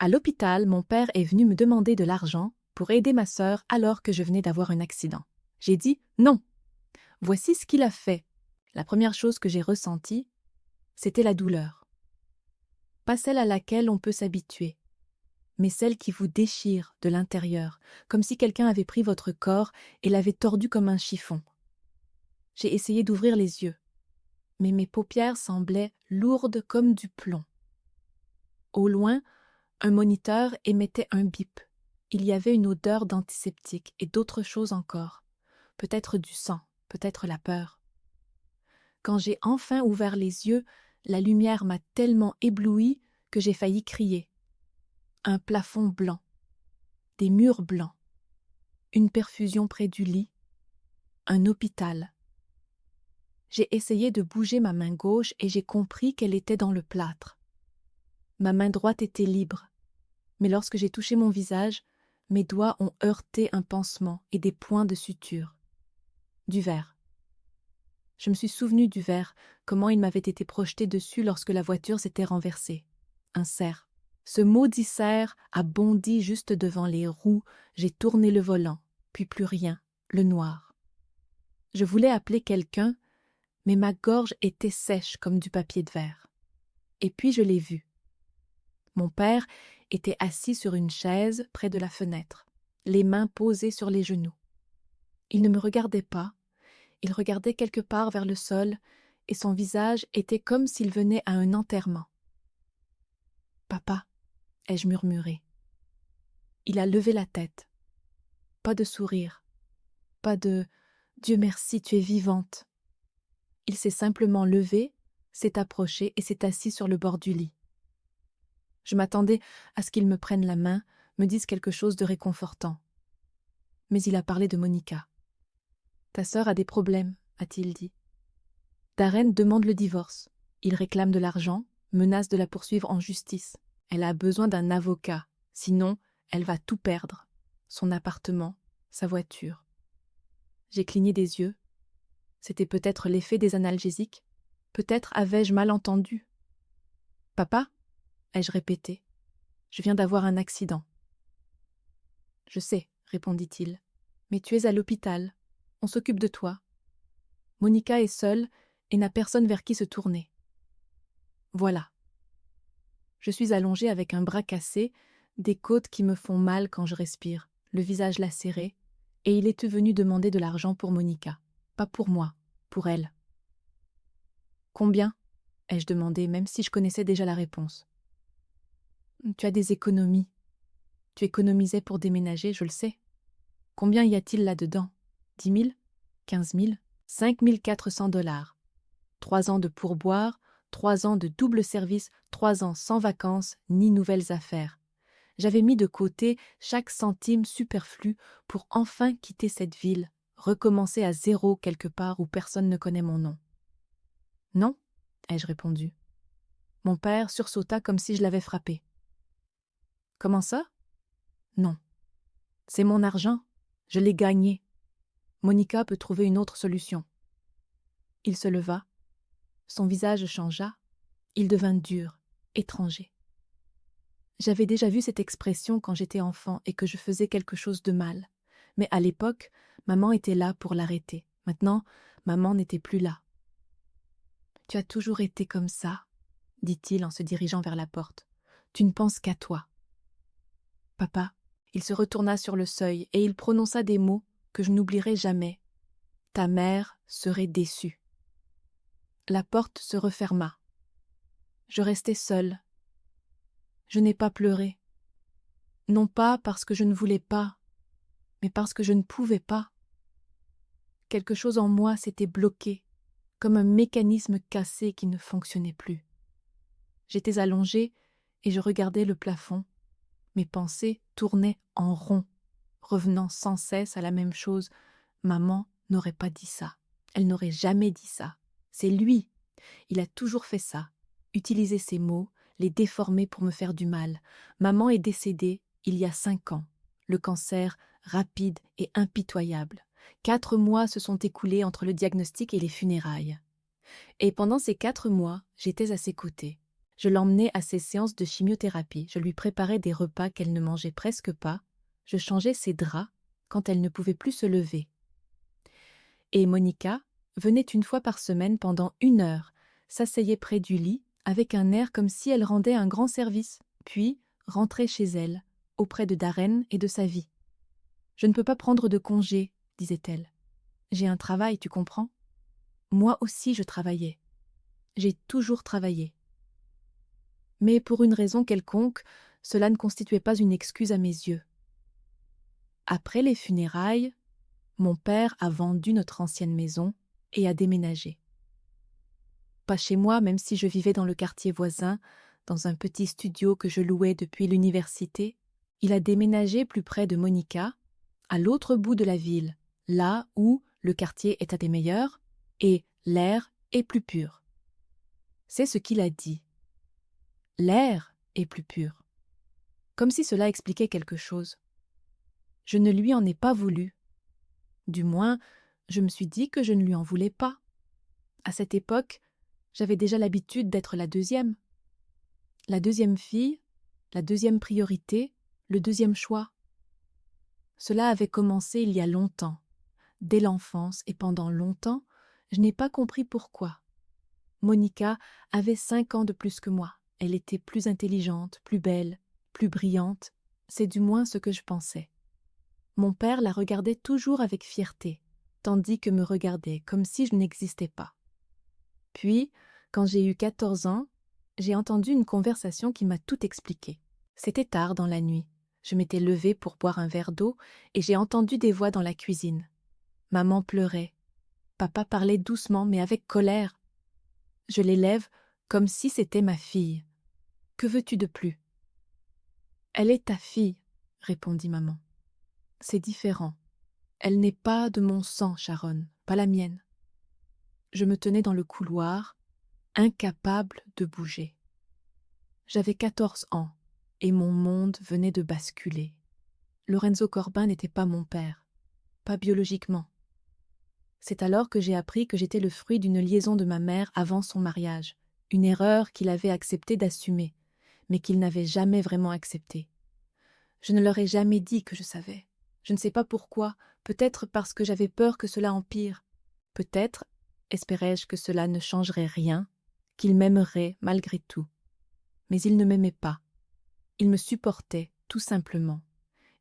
À l'hôpital, mon père est venu me demander de l'argent pour aider ma sœur alors que je venais d'avoir un accident. J'ai dit non. Voici ce qu'il a fait. La première chose que j'ai ressentie, c'était la douleur. Pas celle à laquelle on peut s'habituer, mais celle qui vous déchire de l'intérieur, comme si quelqu'un avait pris votre corps et l'avait tordu comme un chiffon. J'ai essayé d'ouvrir les yeux, mais mes paupières semblaient lourdes comme du plomb. Au loin, un moniteur émettait un bip. Il y avait une odeur d'antiseptique et d'autres choses encore. Peut-être du sang, peut-être la peur. Quand j'ai enfin ouvert les yeux, la lumière m'a tellement ébloui que j'ai failli crier. Un plafond blanc, des murs blancs, une perfusion près du lit, un hôpital. J'ai essayé de bouger ma main gauche et j'ai compris qu'elle était dans le plâtre. Ma main droite était libre, mais lorsque j'ai touché mon visage, mes doigts ont heurté un pansement et des points de suture. Du verre. Je me suis souvenu du verre, comment il m'avait été projeté dessus lorsque la voiture s'était renversée. Un cerf. Ce maudit cerf a bondi juste devant les roues, j'ai tourné le volant, puis plus rien, le noir. Je voulais appeler quelqu'un, mais ma gorge était sèche comme du papier de verre. Et puis je l'ai vu. Mon père était assis sur une chaise près de la fenêtre, les mains posées sur les genoux. Il ne me regardait pas, il regardait quelque part vers le sol, et son visage était comme s'il venait à un enterrement. « Papa » ai-je murmuré. Il a levé la tête. Pas de sourire, pas de « Dieu merci, tu es vivante ». Il s'est simplement levé, s'est approché et s'est assis sur le bord du lit. Je m'attendais à ce qu'il me prenne la main, me dise quelque chose de réconfortant. Mais il a parlé de Monica. « Ta sœur a des problèmes », a-t-il dit. Darren demande le divorce. Il réclame de l'argent, menace de la poursuivre en justice. Elle a besoin d'un avocat, sinon elle va tout perdre. Son appartement, sa voiture. J'ai cligné des yeux. C'était peut-être l'effet des analgésiques. Peut-être avais-je mal entendu. « Papa » ai-je répété. « Je viens d'avoir un accident. »« Je sais, » répondit-il. « Mais tu es à l'hôpital. On s'occupe de toi. Monica est seule et n'a personne vers qui se tourner. Voilà. » Je suis allongée avec un bras cassé, des côtes qui me font mal quand je respire, le visage lacéré, et il est venu demander de l'argent pour Monica. Pas pour moi, pour elle. « Combien » ai-je demandé, même si je connaissais déjà la réponse. « Tu as des économies. Tu économisais pour déménager, je le sais. Combien y a-t-il là-dedans? 10 000? 15 000? 5 400 $. 3 ans de pourboire, 3 ans de double service, 3 ans sans vacances ni nouvelles affaires. J'avais mis de côté chaque centime superflu pour enfin quitter cette ville, recommencer à zéro quelque part où personne ne connaît mon nom. « Non » ai-je répondu. Mon père sursauta comme si je l'avais frappé. « Comment ça ?»« Non. C'est mon argent. Je l'ai gagné. Monica peut trouver une autre solution. » Il se leva. Son visage changea. Il devint dur, étranger. J'avais déjà vu cette expression quand j'étais enfant et que je faisais quelque chose de mal. Mais à l'époque, maman était là pour l'arrêter. Maintenant, maman n'était plus là. « Tu as toujours été comme ça, » dit-il en se dirigeant vers la porte. « Tu ne penses qu'à toi. » « Papa » il se retourna sur le seuil et il prononça des mots que je n'oublierai jamais. « Ta mère serait déçue. » La porte se referma. Je restai seule. Je n'ai pas pleuré. Non pas parce que je ne voulais pas, mais parce que je ne pouvais pas. Quelque chose en moi s'était bloqué, comme un mécanisme cassé qui ne fonctionnait plus. J'étais allongée et je regardais le plafond. Mes pensées tournaient en rond, revenant sans cesse à la même chose. Maman n'aurait pas dit ça. Elle n'aurait jamais dit ça. C'est lui. Il a toujours fait ça. Utiliser ces mots, les déformer pour me faire du mal. Maman est décédée il y a 5 ans. Le cancer rapide et impitoyable. 4 mois se sont écoulés entre le diagnostic et les funérailles. Et pendant ces 4 mois, j'étais à ses côtés. Je l'emmenais à ses séances de chimiothérapie, je lui préparais des repas qu'elle ne mangeait presque pas, je changeais ses draps quand elle ne pouvait plus se lever. Et Monica venait une fois par semaine pendant 1 heure, s'asseyait près du lit avec un air comme si elle rendait un grand service, puis rentrait chez elle, auprès de Darren et de sa vie. « Je ne peux pas prendre de congé, disait-elle. J'ai un travail, tu comprends? Moi aussi je travaillais. J'ai toujours travaillé. Mais pour une raison quelconque, cela ne constituait pas une excuse à mes yeux. Après les funérailles, mon père a vendu notre ancienne maison et a déménagé. Pas chez moi, même si je vivais dans le quartier voisin, dans un petit studio que je louais depuis l'université. Il a déménagé plus près de Monica, à l'autre bout de la ville, là où le quartier est à des meilleurs et l'air est plus pur. C'est ce qu'il a dit. L'air est plus pur. Comme si cela expliquait quelque chose. Je ne lui en ai pas voulu. Du moins, je me suis dit que je ne lui en voulais pas. À cette époque, j'avais déjà l'habitude d'être la deuxième. La deuxième fille, la deuxième priorité, le deuxième choix. Cela avait commencé il y a longtemps. Dès l'enfance et pendant longtemps, je n'ai pas compris pourquoi. Monica avait 5 ans de plus que moi. Elle était plus intelligente, plus belle, plus brillante. C'est du moins ce que je pensais. Mon père la regardait toujours avec fierté, tandis que me regardait comme si je n'existais pas. Puis, quand j'ai eu 14 ans, j'ai entendu une conversation qui m'a tout expliqué. C'était tard dans la nuit. Je m'étais levée pour boire un verre d'eau et j'ai entendu des voix dans la cuisine. Maman pleurait. Papa parlait doucement mais avec colère. Je l'élève comme si c'était ma fille. Que veux-tu de plus? Elle est ta fille, répondit maman. C'est différent. Elle n'est pas de mon sang, Sharon, pas la mienne. Je me tenais dans le couloir, incapable de bouger. J'avais 14 ans et mon monde venait de basculer. Lorenzo Corbin n'était pas mon père, pas biologiquement. C'est alors que j'ai appris que j'étais le fruit d'une liaison de ma mère avant son mariage, une erreur qu'il avait accepté d'assumer, mais qu'il n'avait jamais vraiment acceptée. Je ne leur ai jamais dit que je savais. Je ne sais pas pourquoi, peut-être parce que j'avais peur que cela empire. Peut-être espérais-je que cela ne changerait rien, qu'il m'aimerait malgré tout. Mais il ne m'aimait pas. Il me supportait, tout simplement.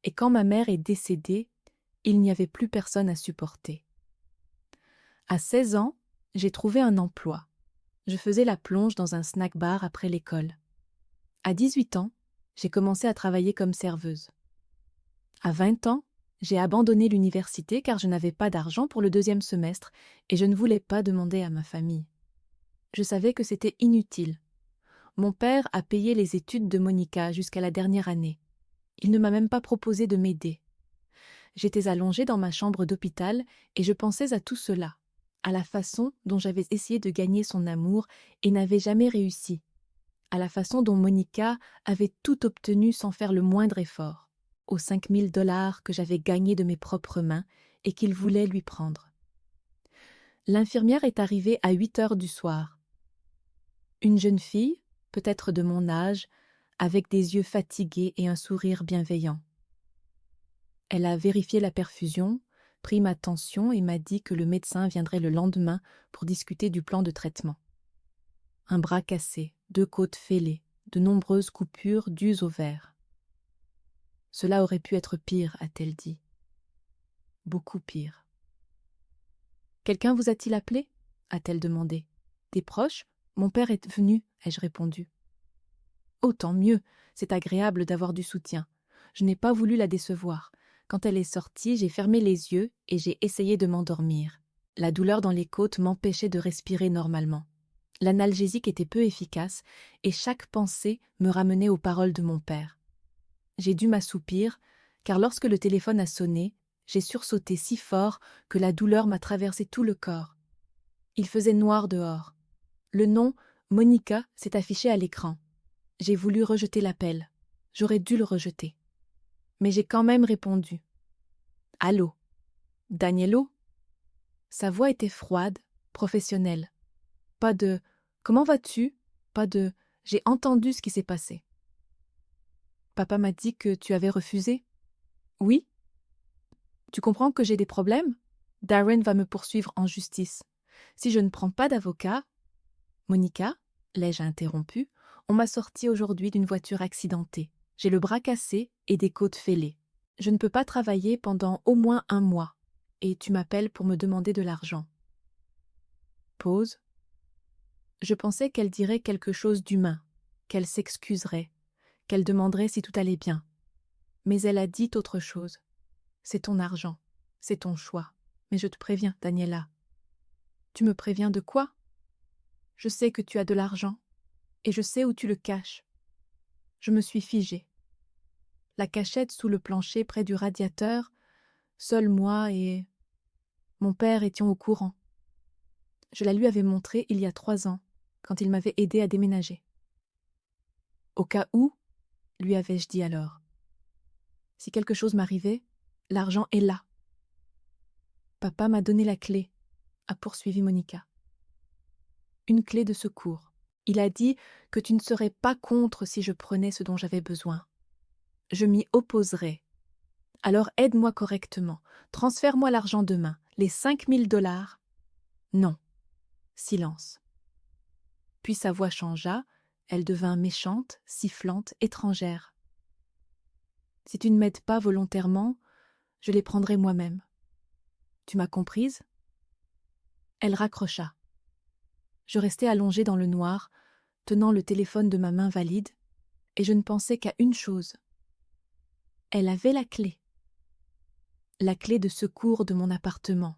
Et quand ma mère est décédée, il n'y avait plus personne à supporter. À 16 ans, j'ai trouvé un emploi. Je faisais la plonge dans un snack-bar après l'école. À 18 ans, j'ai commencé à travailler comme serveuse. À 20 ans, j'ai abandonné l'université car je n'avais pas d'argent pour le 2e semestre et je ne voulais pas demander à ma famille. Je savais que c'était inutile. Mon père a payé les études de Monica jusqu'à la dernière année. Il ne m'a même pas proposé de m'aider. J'étais allongée dans ma chambre d'hôpital et je pensais à tout cela, à la façon dont j'avais essayé de gagner son amour et n'avais jamais réussi, à la façon dont Monica avait tout obtenu sans faire le moindre effort, aux 5 000 $ que j'avais gagnés de mes propres mains et qu'il voulait lui prendre. L'infirmière est arrivée à 8 heures du soir. Une jeune fille, peut-être de mon âge, avec des yeux fatigués et un sourire bienveillant. Elle a vérifié la perfusion, pris ma tension et m'a dit que le médecin viendrait le lendemain pour discuter du plan de traitement. Un bras cassé, 2 côtes fêlées, de nombreuses coupures dues au verre. « Cela aurait pu être pire, a-t-elle dit. Beaucoup pire. »« Quelqu'un vous a-t-il appelé » a-t-elle demandé. « Des proches ? Mon père est venu, ai-je répondu. « Oh, tant mieux, c'est agréable d'avoir du soutien. Je n'ai pas voulu la décevoir. Quand elle est sortie, j'ai fermé les yeux et j'ai essayé de m'endormir. La douleur dans les côtes m'empêchait de respirer normalement. L'analgésique était peu efficace et chaque pensée me ramenait aux paroles de mon père. J'ai dû m'assoupir, car lorsque le téléphone a sonné, j'ai sursauté si fort que la douleur m'a traversé tout le corps. Il faisait noir dehors. Le nom « Monica » s'est affiché à l'écran. J'ai voulu rejeter l'appel. J'aurais dû le rejeter. Mais j'ai quand même répondu. « Allô ? Danielo ?» Sa voix était froide, professionnelle. Pas de « Comment vas-tu ?» Pas de « J'ai entendu ce qui s'est passé. Papa m'a dit que tu avais refusé. Oui? Tu comprends que j'ai des problèmes? Darren va me poursuivre en justice. Si je ne prends pas d'avocat... Monica, l'ai-je interrompu, on m'a sorti aujourd'hui d'une voiture accidentée. J'ai le bras cassé et des côtes fêlées. Je ne peux pas travailler pendant au moins 1 mois. Et tu m'appelles pour me demander de l'argent. Pause. Je pensais qu'elle dirait quelque chose d'humain, qu'elle s'excuserait, qu'elle demanderait si tout allait bien. Mais elle a dit autre chose. C'est ton argent, c'est ton choix. Mais je te préviens, Daniela. Tu me préviens de quoi? Je sais que tu as de l'argent, et je sais où tu le caches. Je me suis figée. La cachette sous le plancher près du radiateur, seul moi et mon père étions au courant. Je la lui avais montrée il y a 3 ans, quand il m'avait aidé à déménager. Au cas où, lui avais-je dit alors. Si quelque chose m'arrivait, l'argent est là. Papa m'a donné la clé, a poursuivi Monica. Une clé de secours. Il a dit que tu ne serais pas contre si je prenais ce dont j'avais besoin. Je m'y opposerais. Alors aide-moi correctement. Transfère-moi l'argent demain. Les 5 000 $. Non. Silence. Puis sa voix changea. Elle devint méchante, sifflante, étrangère. Si tu ne m'aides pas volontairement, je les prendrai moi-même. Tu m'as comprise? Elle raccrocha. Je restais allongée dans le noir, tenant le téléphone de ma main valide, et je ne pensais qu'à une chose. Elle avait la clé. La clé de secours de mon appartement.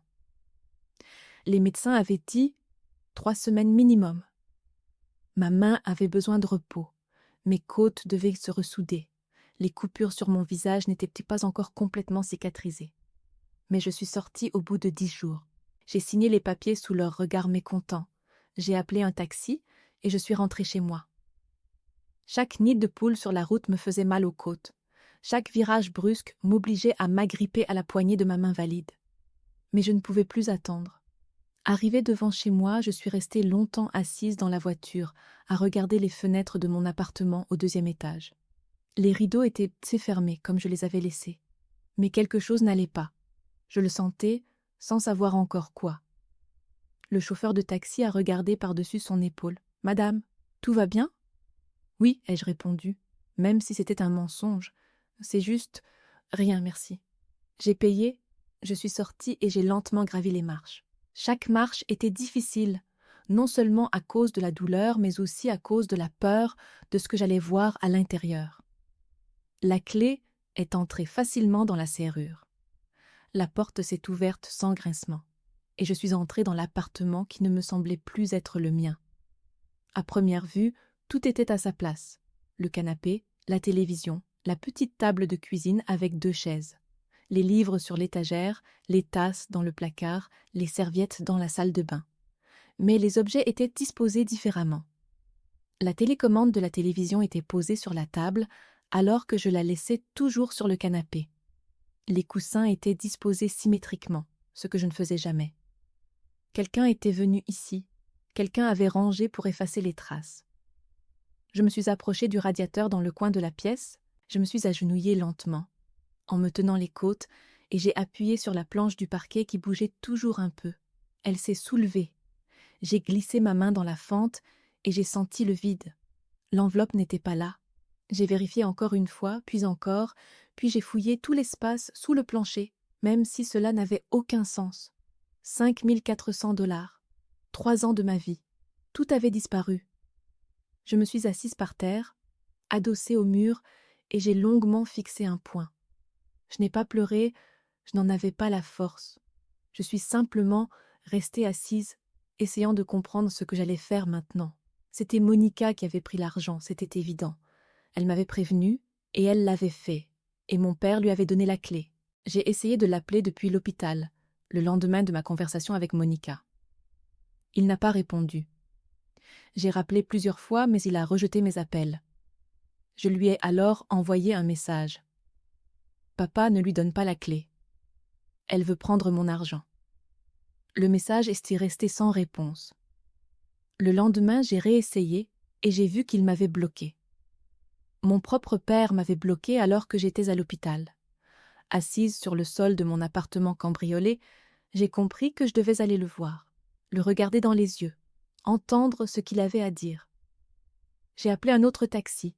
Les médecins avaient dit 3 semaines minimum. Ma main avait besoin de repos. Mes côtes devaient se ressouder. Les coupures sur mon visage n'étaient pas encore complètement cicatrisées. Mais je suis sortie au bout de 10 jours. J'ai signé les papiers sous leur regard mécontent. J'ai appelé un taxi et je suis rentrée chez moi. Chaque nid de poule sur la route me faisait mal aux côtes. Chaque virage brusque m'obligeait à m'agripper à la poignée de ma main valide. Mais je ne pouvais plus attendre. Arrivée devant chez moi, je suis restée longtemps assise dans la voiture, à regarder les fenêtres de mon appartement au 2e étage. Les rideaux étaient fermés comme je les avais laissés. Mais quelque chose n'allait pas. Je le sentais, sans savoir encore quoi. Le chauffeur de taxi a regardé par-dessus son épaule. « Madame, tout va bien ?» « Oui, ai-je répondu, même si c'était un mensonge. C'est juste... rien, merci. J'ai payé, je suis sortie et j'ai lentement gravi les marches. Chaque marche était difficile, non seulement à cause de la douleur, mais aussi à cause de la peur de ce que j'allais voir à l'intérieur. La clé est entrée facilement dans la serrure. La porte s'est ouverte sans grincement, et je suis entrée dans l'appartement qui ne me semblait plus être le mien. À première vue, tout était à sa place. Le canapé, la télévision, la petite table de cuisine avec 2 chaises. Les livres sur l'étagère, les tasses dans le placard, les serviettes dans la salle de bain. Mais les objets étaient disposés différemment. La télécommande de la télévision était posée sur la table, alors que je la laissais toujours sur le canapé. Les coussins étaient disposés symétriquement, ce que je ne faisais jamais. Quelqu'un était venu ici, quelqu'un avait rangé pour effacer les traces. Je me suis approchée du radiateur dans le coin de la pièce, je me suis agenouillée lentement, en me tenant les côtes, et j'ai appuyé sur la planche du parquet qui bougeait toujours un peu. Elle s'est soulevée. J'ai glissé ma main dans la fente et j'ai senti le vide. L'enveloppe n'était pas là. J'ai vérifié encore une fois, puis encore, puis j'ai fouillé tout l'espace sous le plancher, même si cela n'avait aucun sens. 5 400 $. 3 ans de ma vie. Tout avait disparu. Je me suis assise par terre, adossée au mur, et j'ai longuement fixé un point. Je n'ai pas pleuré, je n'en avais pas la force. Je suis simplement restée assise, essayant de comprendre ce que j'allais faire maintenant. C'était Monica qui avait pris l'argent, c'était évident. Elle m'avait prévenue, et elle l'avait fait, et mon père lui avait donné la clé. J'ai essayé de l'appeler depuis l'hôpital, le lendemain de ma conversation avec Monica. Il n'a pas répondu. J'ai rappelé plusieurs fois, mais il a rejeté mes appels. Je lui ai alors envoyé un message. Papa ne lui donne pas la clé. Elle veut prendre mon argent. Le message est resté sans réponse. Le lendemain, j'ai réessayé, et j'ai vu qu'il m'avait bloquée. Mon propre père m'avait bloquée alors que j'étais à l'hôpital. Assise sur le sol de mon appartement cambriolé, j'ai compris que je devais aller le voir, le regarder dans les yeux, entendre ce qu'il avait à dire. J'ai appelé un autre taxi.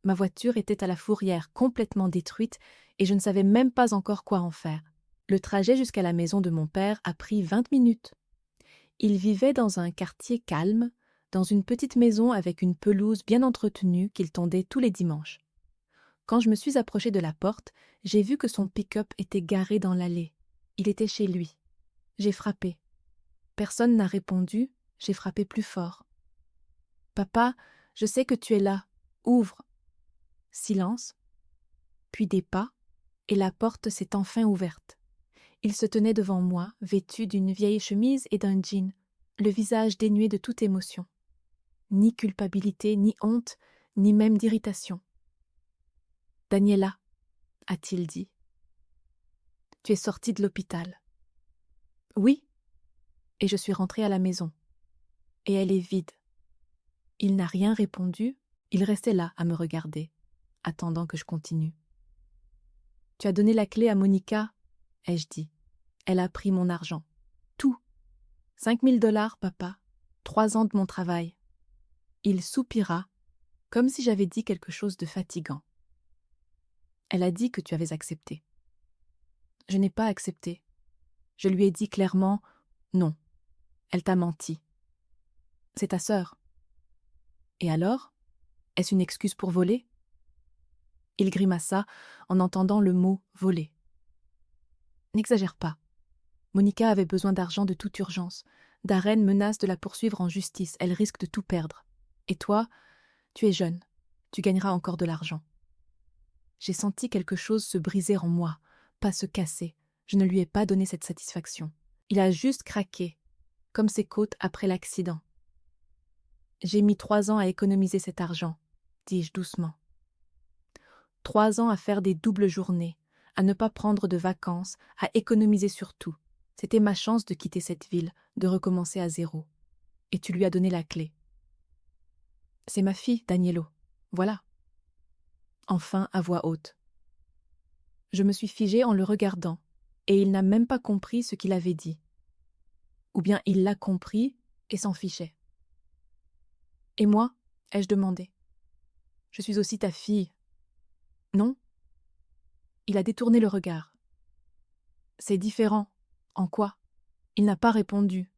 Ma voiture était à la fourrière, complètement détruite, et je ne savais même pas encore quoi en faire. Le trajet jusqu'à la maison de mon père a pris 20 minutes. Il vivait dans un quartier calme, dans une petite maison avec une pelouse bien entretenue qu'il tondait tous les dimanches. Quand je me suis approchée de la porte, j'ai vu que son pick-up était garé dans l'allée. Il était chez lui. J'ai frappé. Personne n'a répondu, j'ai frappé plus fort. « Papa, je sais que tu es là. Ouvre. » Silence, puis des pas, et la porte s'est enfin ouverte. Il se tenait devant moi, vêtu d'une vieille chemise et d'un jean, le visage dénué de toute émotion. Ni culpabilité, ni honte, ni même d'irritation. « Daniela, » a-t-il dit. « Tu es sortie de l'hôpital. » « Oui. » Et je suis rentrée à la maison. Et elle est vide. Il n'a rien répondu, il restait là à me regarder, attendant que je continue. « Tu as donné la clé à Monica, » ai-je dit. « Elle a pris mon argent. Tout. 5 000 $, papa. 3 ans de mon travail. » Il soupira, comme si j'avais dit quelque chose de fatigant. « Elle a dit que tu avais accepté. » Je n'ai pas accepté. Je lui ai dit clairement « non. Elle t'a menti. C'est ta sœur. » « Et alors? Est-ce une excuse pour voler ?» Il grimaça en entendant le mot « voler ». « N'exagère pas. Monica avait besoin d'argent de toute urgence. Darren menace de la poursuivre en justice. Elle risque de tout perdre. Et toi, tu es jeune. Tu gagneras encore de l'argent. » J'ai senti quelque chose se briser en moi, pas se casser. Je ne lui ai pas donné cette satisfaction. Il a juste craqué, comme ses côtes après l'accident. « J'ai mis 3 ans à économiser cet argent, » dis-je doucement. 3 ans à faire des doubles journées, à ne pas prendre de vacances, à économiser sur tout. C'était ma chance de quitter cette ville, de recommencer à zéro. Et tu lui as donné la clé. « C'est ma fille, Danielo. Voilà. » Enfin, à voix haute. Je me suis figée en le regardant, et il n'a même pas compris ce qu'il avait dit. Ou bien il l'a compris et s'en fichait. « Et moi ?» ai-je demandé. « Je suis aussi ta fille. » « Non ?» Il a détourné le regard. « C'est différent. » « En quoi ?» Il n'a pas répondu.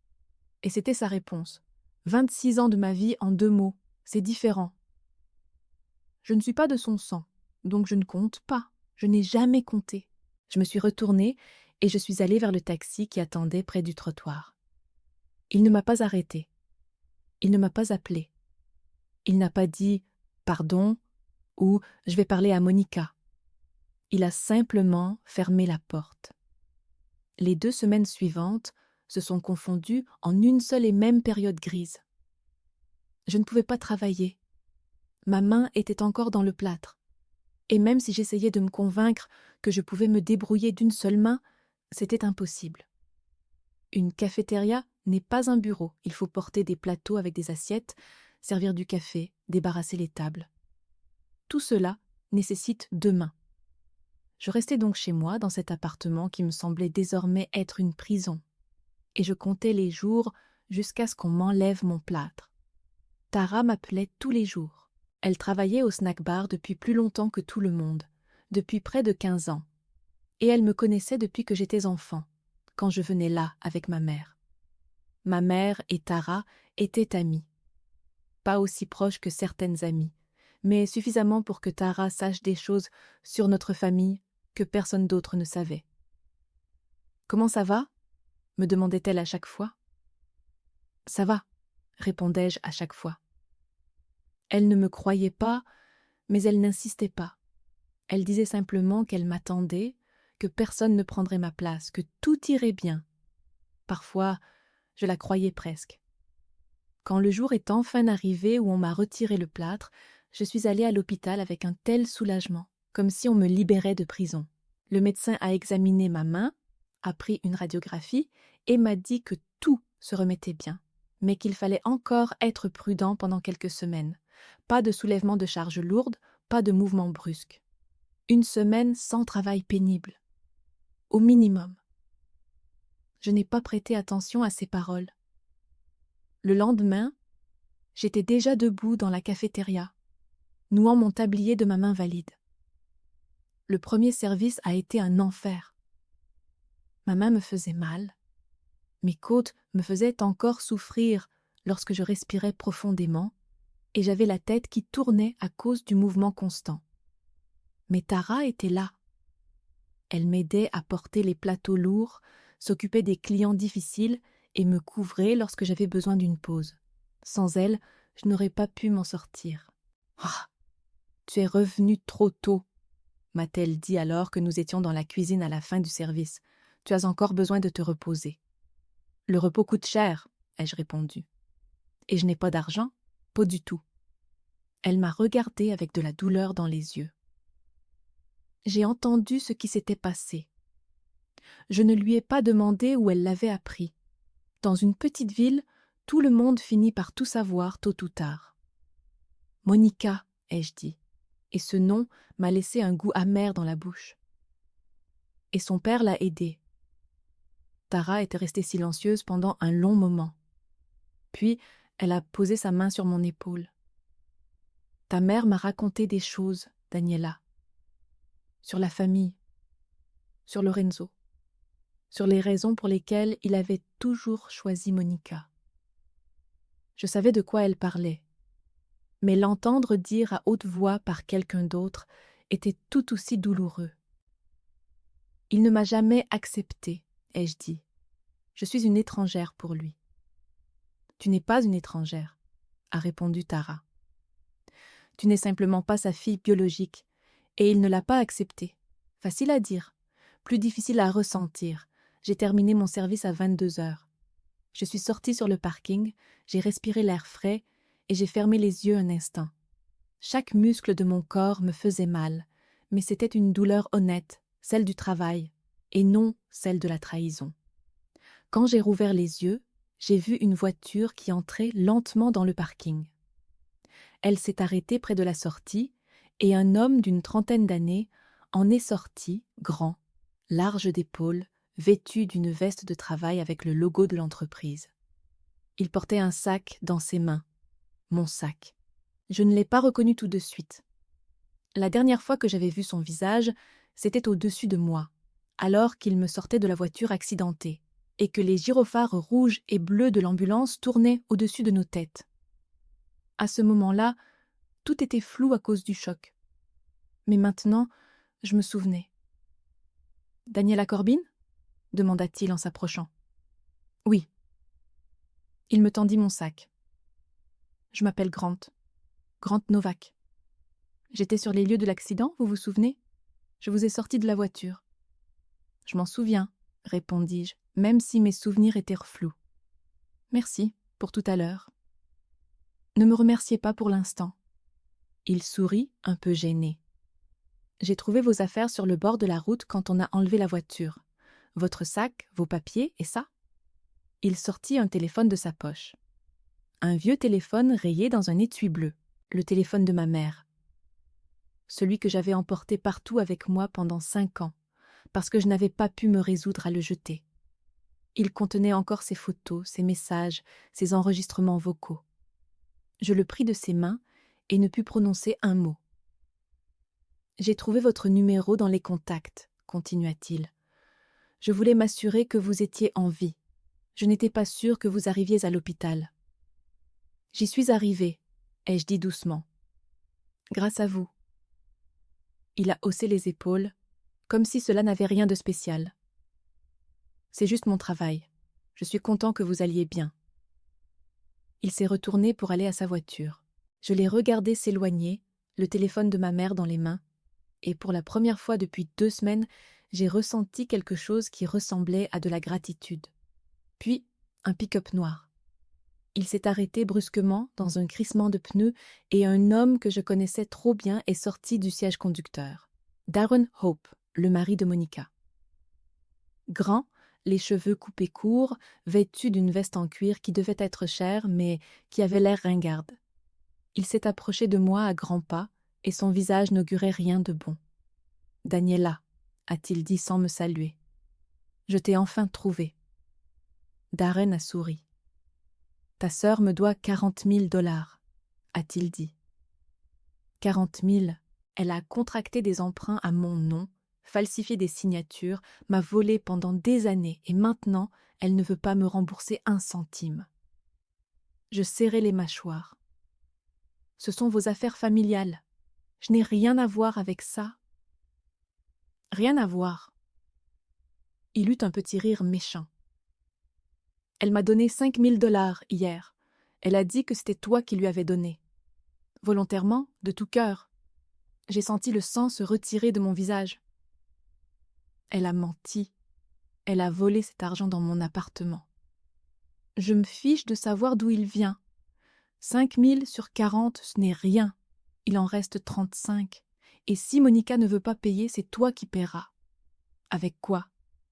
Et c'était sa réponse. 26 ans de ma vie en 2 mots. C'est différent. Je ne suis pas de son sang, donc je ne compte pas. Je n'ai jamais compté. Je me suis retournée et je suis allée vers le taxi qui attendait près du trottoir. Il ne m'a pas arrêtée. Il ne m'a pas appelée. Il n'a pas dit « pardon » ou « je vais parler à Monica ». Il a simplement fermé la porte. Les 2 semaines suivantes se sont confondues en une seule et même période grise. Je ne pouvais pas travailler. Ma main était encore dans le plâtre. Et même si j'essayais de me convaincre que je pouvais me débrouiller d'une seule main, c'était impossible. Une cafétéria n'est pas un bureau. Il faut porter des plateaux avec des assiettes, servir du café, débarrasser les tables. Tout cela nécessite 2 mains. Je restais donc chez moi, dans cet appartement qui me semblait désormais être une prison. Et je comptais les jours jusqu'à ce qu'on m'enlève mon plâtre. Tara m'appelait tous les jours. Elle travaillait au snack-bar depuis plus longtemps que tout le monde, depuis près de 15 ans. Et elle me connaissait depuis que j'étais enfant, quand je venais là avec ma mère. Ma mère et Tara étaient amies. Pas aussi proches que certaines amies, mais suffisamment pour que Tara sache des choses sur notre famille que personne d'autre ne savait. « Comment ça va ?» me demandait-elle à chaque fois. « Ça va », répondais-je à chaque fois. Elle ne me croyait pas, mais elle n'insistait pas. Elle disait simplement qu'elle m'attendait, que personne ne prendrait ma place, que tout irait bien. Parfois, je la croyais presque. Quand le jour est enfin arrivé où on m'a retiré le plâtre, je suis allée à l'hôpital avec un tel soulagement, comme si on me libérait de prison. Le médecin a examiné ma main, a pris une radiographie et m'a dit que tout se remettait bien, mais qu'il fallait encore être prudent pendant quelques semaines, Pas de soulèvement de charges lourdes, pas de mouvements brusques. Une semaine sans travail pénible. Au minimum. Je n'ai pas prêté attention à ces paroles. Le lendemain, j'étais déjà debout dans la cafétéria, nouant mon tablier de ma main valide. Le premier service a été un enfer. Ma main me faisait mal. Mes côtes me faisaient encore souffrir lorsque je respirais profondément, et j'avais la tête qui tournait à cause du mouvement constant. Mais Tara était là. Elle m'aidait à porter les plateaux lourds, s'occupait des clients difficiles et me couvrait lorsque j'avais besoin d'une pause. Sans elle, je n'aurais pas pu m'en sortir. « Ah, tu es revenu trop tôt », m'a-t-elle dit alors que nous étions dans la cuisine à la fin du service. « Tu as encore besoin de te reposer. »« Le repos coûte cher, » ai-je répondu. « Et je n'ai pas d'argent, pas du tout. » Elle m'a regardé avec de la douleur dans les yeux. J'ai entendu ce qui s'était passé. Je ne lui ai pas demandé où elle l'avait appris. Dans une petite ville, tout le monde finit par tout savoir tôt ou tard. « Monica », ai-je dit, et ce nom m'a laissé un goût amer dans la bouche. Et son père l'a aidée. Tara était restée silencieuse pendant un long moment. Puis, elle a posé sa main sur mon épaule. « Ta mère m'a raconté des choses, Daniela. Sur la famille, sur Lorenzo, sur les raisons pour lesquelles il avait toujours choisi Monica. Je savais de quoi elle parlait, mais l'entendre dire à haute voix par quelqu'un d'autre était tout aussi douloureux. Il ne m'a jamais acceptée, ai-je dit. Je suis une étrangère pour lui. Tu n'es pas une étrangère, a répondu Tara. Tu n'es simplement pas sa fille biologique, et il ne l'a pas acceptée. Facile à dire, plus difficile à ressentir. J'ai terminé mon service à 22 heures. Je suis sortie sur le parking, j'ai respiré l'air frais et j'ai fermé les yeux un instant. Chaque muscle de mon corps me faisait mal, mais c'était une douleur honnête, celle du travail, et non celle de la trahison. Quand j'ai rouvert les yeux, j'ai vu une voiture qui entrait lentement dans le parking. Elle s'est arrêtée près de la sortie, et un homme d'une trentaine d'années en est sorti, grand, large d'épaules, vêtu d'une veste de travail avec le logo de l'entreprise. Il portait un sac dans ses mains, mon sac. Je ne l'ai pas reconnu tout de suite. La dernière fois que j'avais vu son visage, c'était au-dessus de moi, alors qu'il me sortait de la voiture accidentée, et que les gyrophares rouges et bleus de l'ambulance tournaient au-dessus de nos têtes. À ce moment-là, tout était flou à cause du choc. Mais maintenant, je me souvenais. « Daniela Corbin ?» demanda-t-il en s'approchant. « Oui. » Il me tendit mon sac. « Je m'appelle Grant. Grant Novak. J'étais sur les lieux de l'accident, vous vous souvenez? Je vous ai sorti de la voiture. »« Je m'en souviens, » répondis-je, même si mes souvenirs étaient flous. « Merci pour tout à l'heure. »« Ne me remerciez pas pour l'instant. » Il sourit, un peu gêné. « J'ai trouvé vos affaires sur le bord de la route quand on a enlevé la voiture. Votre sac, vos papiers et ça ?» Il sortit un téléphone de sa poche. Un vieux téléphone rayé dans un étui bleu, le téléphone de ma mère. Celui que j'avais emporté partout avec moi pendant 5 ans, parce que je n'avais pas pu me résoudre à le jeter. Il contenait encore ses photos, ses messages, ses enregistrements vocaux. Je le pris de ses mains et ne pus prononcer un mot. « J'ai trouvé votre numéro dans les contacts, » continua-t-il. « Je voulais m'assurer que vous étiez en vie. Je n'étais pas sûre que vous arriviez à l'hôpital. »« J'y suis arrivée, » ai-je dit doucement. « Grâce à vous. » Il a haussé les épaules, comme si cela n'avait rien de spécial. « C'est juste mon travail. Je suis content que vous alliez bien. » Il s'est retourné pour aller à sa voiture. Je l'ai regardé s'éloigner, le téléphone de ma mère dans les mains, et pour la première fois depuis 2 semaines, j'ai ressenti quelque chose qui ressemblait à de la gratitude. Puis, un pick-up noir. Il s'est arrêté brusquement dans un crissement de pneus et un homme que je connaissais trop bien est sorti du siège conducteur. Darren Hope, le mari de Monica. Grand, les cheveux coupés courts, vêtu d'une veste en cuir qui devait être chère mais qui avait l'air ringarde. Il s'est approché de moi à grands pas, et son visage n'augurait rien de bon. « Daniela », a-t-il dit sans me saluer. « Je t'ai enfin trouvée. » Darren a souri. « Ta sœur me doit 40 000 $, a-t-il dit. 40 000, elle a contracté des emprunts à mon nom, falsifié des signatures, m'a volé pendant des années et maintenant, elle ne veut pas me rembourser un centime. Je serrai les mâchoires. Ce sont vos affaires familiales. Je n'ai rien à voir avec ça. Rien à voir. Il eut un petit rire méchant. Elle m'a donné 5 000 $ hier. Elle a dit que c'était toi qui lui avais donné. Volontairement, de tout cœur. J'ai senti le sang se retirer de mon visage. Elle a menti. Elle a volé cet argent dans mon appartement. Je me fiche de savoir d'où il vient. 5 000 sur 40, ce n'est rien. Il en reste 35. Et si Monica ne veut pas payer, c'est toi qui paieras. Avec quoi?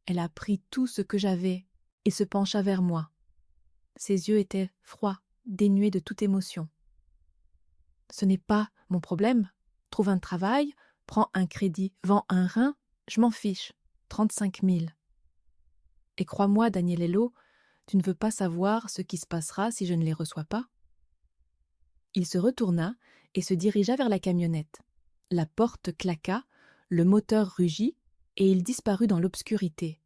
Elle a pris tout ce que j'avais et se pencha vers moi. Ses yeux étaient froids, dénués de toute émotion. Ce n'est pas mon problème. Trouve un travail, prends un crédit, vends un rein, je m'en fiche. 35 000. Et crois-moi, Danielello, tu ne veux pas savoir ce qui se passera si je ne les reçois pas. Il se retourna et se dirigea vers la camionnette. La porte claqua, le moteur rugit et il disparut dans l'obscurité.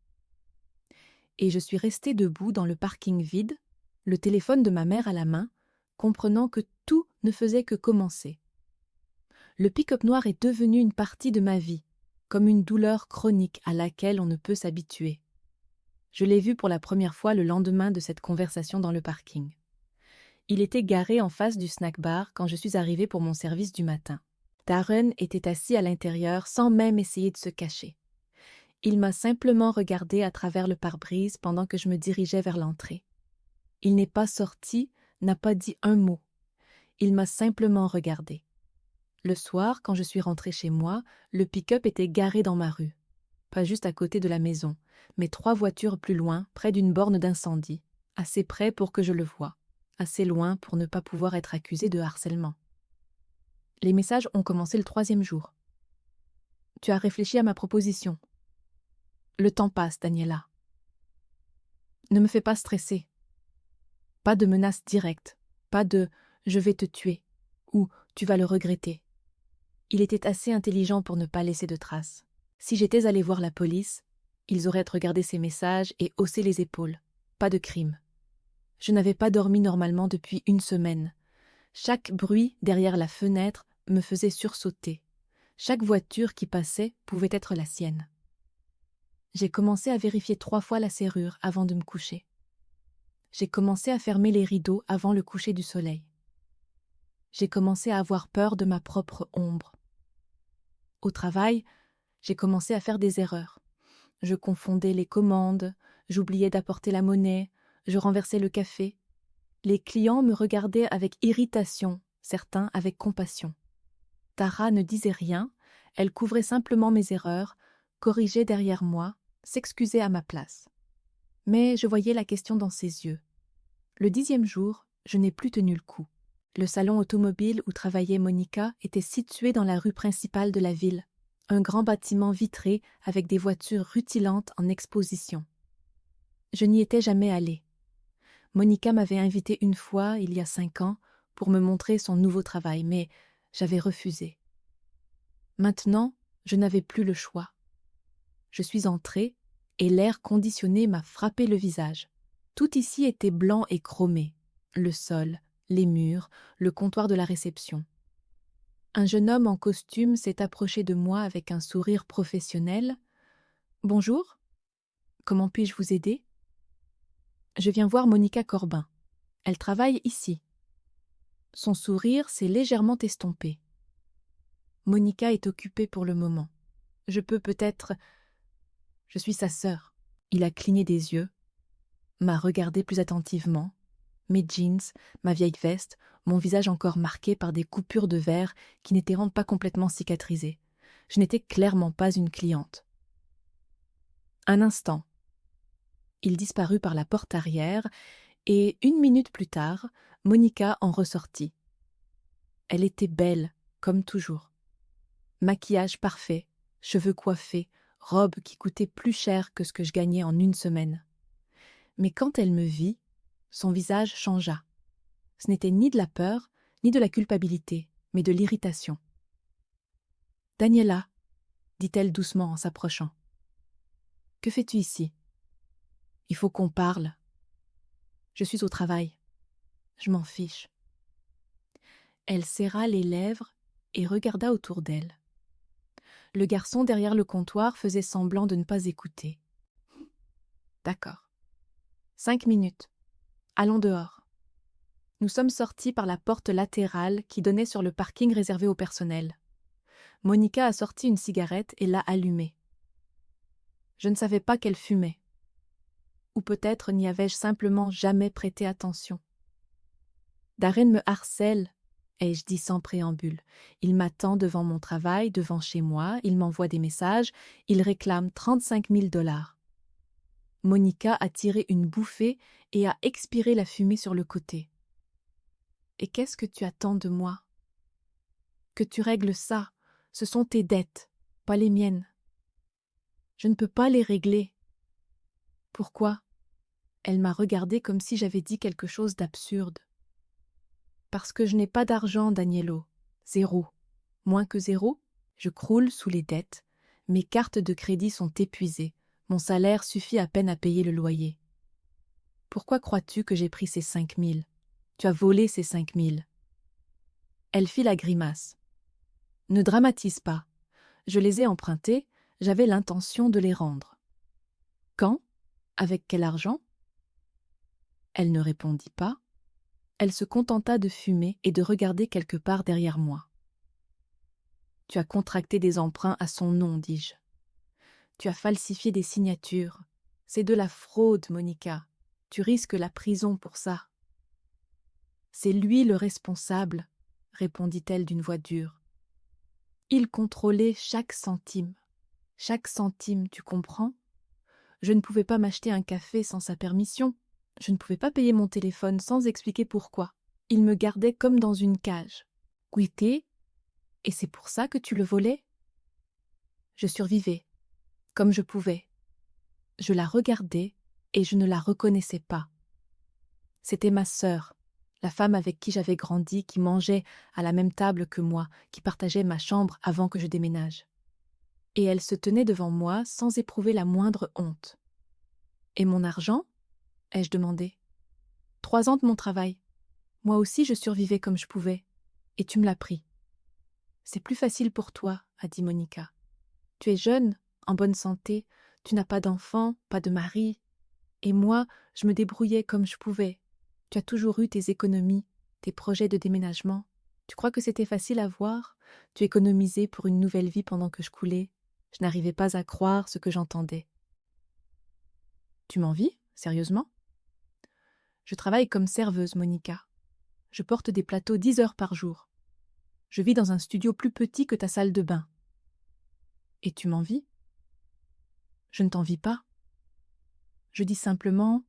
Et je suis restée debout dans le parking vide, le téléphone de ma mère à la main, comprenant que tout ne faisait que commencer. Le pick-up noir est devenu une partie de ma vie, comme une douleur chronique à laquelle on ne peut s'habituer. Je l'ai vu pour la première fois le lendemain de cette conversation dans le parking. Il était garé en face du snack-bar quand je suis arrivée pour mon service du matin. Darren était assis à l'intérieur sans même essayer de se cacher. Il m'a simplement regardé à travers le pare-brise pendant que je me dirigeais vers l'entrée. Il n'est pas sorti, n'a pas dit un mot. Il m'a simplement regardé. Le soir, quand je suis rentrée chez moi, le pick-up était garé dans ma rue. Pas juste à côté de la maison, mais 3 voitures plus loin, près d'une borne d'incendie, assez près pour que je le voie, assez loin pour ne pas pouvoir être accusée de harcèlement. Les messages ont commencé le 3e jour. Tu as réfléchi à ma proposition. Le temps passe, Daniela. Ne me fais pas stresser. Pas de menace directe, pas de « je vais te tuer » ou « tu vas le regretter ». Il était assez intelligent pour ne pas laisser de traces. Si j'étais allée voir la police, ils auraient regardé ces messages et haussé les épaules. Pas de crime. Je n'avais pas dormi normalement depuis 1 semaine. Chaque bruit derrière la fenêtre me faisait sursauter. Chaque voiture qui passait pouvait être la sienne. J'ai commencé à vérifier 3 fois la serrure avant de me coucher. J'ai commencé à fermer les rideaux avant le coucher du soleil. J'ai commencé à avoir peur de ma propre ombre. Au travail, j'ai commencé à faire des erreurs. Je confondais les commandes, j'oubliais d'apporter la monnaie, je renversais le café. Les clients me regardaient avec irritation, certains avec compassion. Tara ne disait rien, elle couvrait simplement mes erreurs, corrigeait derrière moi, s'excusait à ma place. Mais je voyais la question dans ses yeux. Le 10e jour, je n'ai plus tenu le coup. Le salon automobile où travaillait Monica était situé dans la rue principale de la ville, un grand bâtiment vitré avec des voitures rutilantes en exposition. Je n'y étais jamais allée. Monica m'avait invitée une fois, il y a 5 ans, pour me montrer son nouveau travail, mais j'avais refusé. Maintenant, je n'avais plus le choix. Je suis entrée et l'air conditionné m'a frappé le visage. Tout ici était blanc et chromé. Le sol, les murs, le comptoir de la réception. Un jeune homme en costume s'est approché de moi avec un sourire professionnel. « Bonjour, comment puis-je vous aider ?» Je viens voir Monica Corbin. Elle travaille ici. Son sourire s'est légèrement estompé. Monica est occupée pour le moment. Je peux peut-être... Je suis sa sœur. Il a cligné des yeux, m'a regardé plus attentivement. Mes jeans, ma vieille veste, mon visage encore marqué par des coupures de verre qui n'étaient pas complètement cicatrisées. Je n'étais clairement pas une cliente. Un instant. Il disparut par la porte arrière et 1 minute plus tard, Monica en ressortit. Elle était belle, comme toujours. Maquillage parfait, cheveux coiffés, robe qui coûtait plus cher que ce que je gagnais en une semaine. Mais quand elle me vit, son visage changea. Ce n'était ni de la peur, ni de la culpabilité, mais de l'irritation. « Daniela, » dit-elle doucement en s'approchant. « Que fais-tu ici ? Il faut qu'on parle. Je suis au travail. Je m'en fiche. » Elle serra les lèvres et regarda autour d'elle. Le garçon derrière le comptoir faisait semblant de ne pas écouter. « D'accord. 5 minutes. Allons dehors. » Nous sommes sortis par la porte latérale qui donnait sur le parking réservé au personnel. Monica a sorti une cigarette et l'a allumée. Je ne savais pas qu'elle fumait. Ou peut-être n'y avais-je simplement jamais prêté attention. Darren me harcèle, ai-je dit sans préambule. Il m'attend devant mon travail, devant chez moi, il m'envoie des messages, il réclame 35 000 $. Monica a tiré une bouffée et a expiré la fumée sur le côté. Et qu'est-ce que tu attends de moi ? Que tu règles ça, ce sont tes dettes, pas les miennes. Je ne peux pas les régler. Pourquoi ? Elle m'a regardée comme si j'avais dit quelque chose d'absurde. Parce que je n'ai pas d'argent, Danielo. 0. Moins que 0, je croule sous les dettes. Mes cartes de crédit sont épuisées. Mon salaire suffit à peine à payer le loyer. Pourquoi crois-tu que j'ai pris ces 5 000 ? Tu as volé ces 5 000. Elle fit la grimace. Ne dramatise pas. Je les ai empruntés, j'avais l'intention de les rendre. Quand ? Avec quel argent ? Elle ne répondit pas. Elle se contenta de fumer et de regarder quelque part derrière moi. Tu as contracté des emprunts à son nom, dis-je. Tu as falsifié des signatures. C'est de la fraude, Monica. Tu risques la prison pour ça. C'est lui le responsable, répondit-elle d'une voix dure. Il contrôlait chaque centime. Chaque centime, tu comprends ? Je ne pouvais pas m'acheter un café sans sa permission. Je ne pouvais pas payer mon téléphone sans expliquer pourquoi. Il me gardait comme dans une cage. Guité, et c'est pour ça que tu le volais ? Je survivais, comme je pouvais. Je la regardais et je ne la reconnaissais pas. C'était ma sœur, la femme avec qui j'avais grandi, qui mangeait à la même table que moi, qui partageait ma chambre avant que je déménage. Et elle se tenait devant moi sans éprouver la moindre honte. « Et mon argent ?» ai-je demandé. « 3 ans de mon travail. Moi aussi je survivais comme je pouvais. Et tu me l'as pris. »« C'est plus facile pour toi, » a dit Monica. « Tu es jeune, en bonne santé, tu n'as pas d'enfant, pas de mari. Et moi, je me débrouillais comme je pouvais. Tu as toujours eu tes économies, tes projets de déménagement. Tu crois que c'était facile à voir ? Tu économisais pour une nouvelle vie pendant que je coulais. Je n'arrivais pas à croire ce que j'entendais. »« Tu m'envies ? Sérieusement ? » ?»« Je travaille comme serveuse, Monica. Je porte des plateaux 10 heures par jour. Je vis dans un studio plus petit que ta salle de bain. »« Et tu m'envies ? » ?»« Je ne t'envie pas. Je dis simplement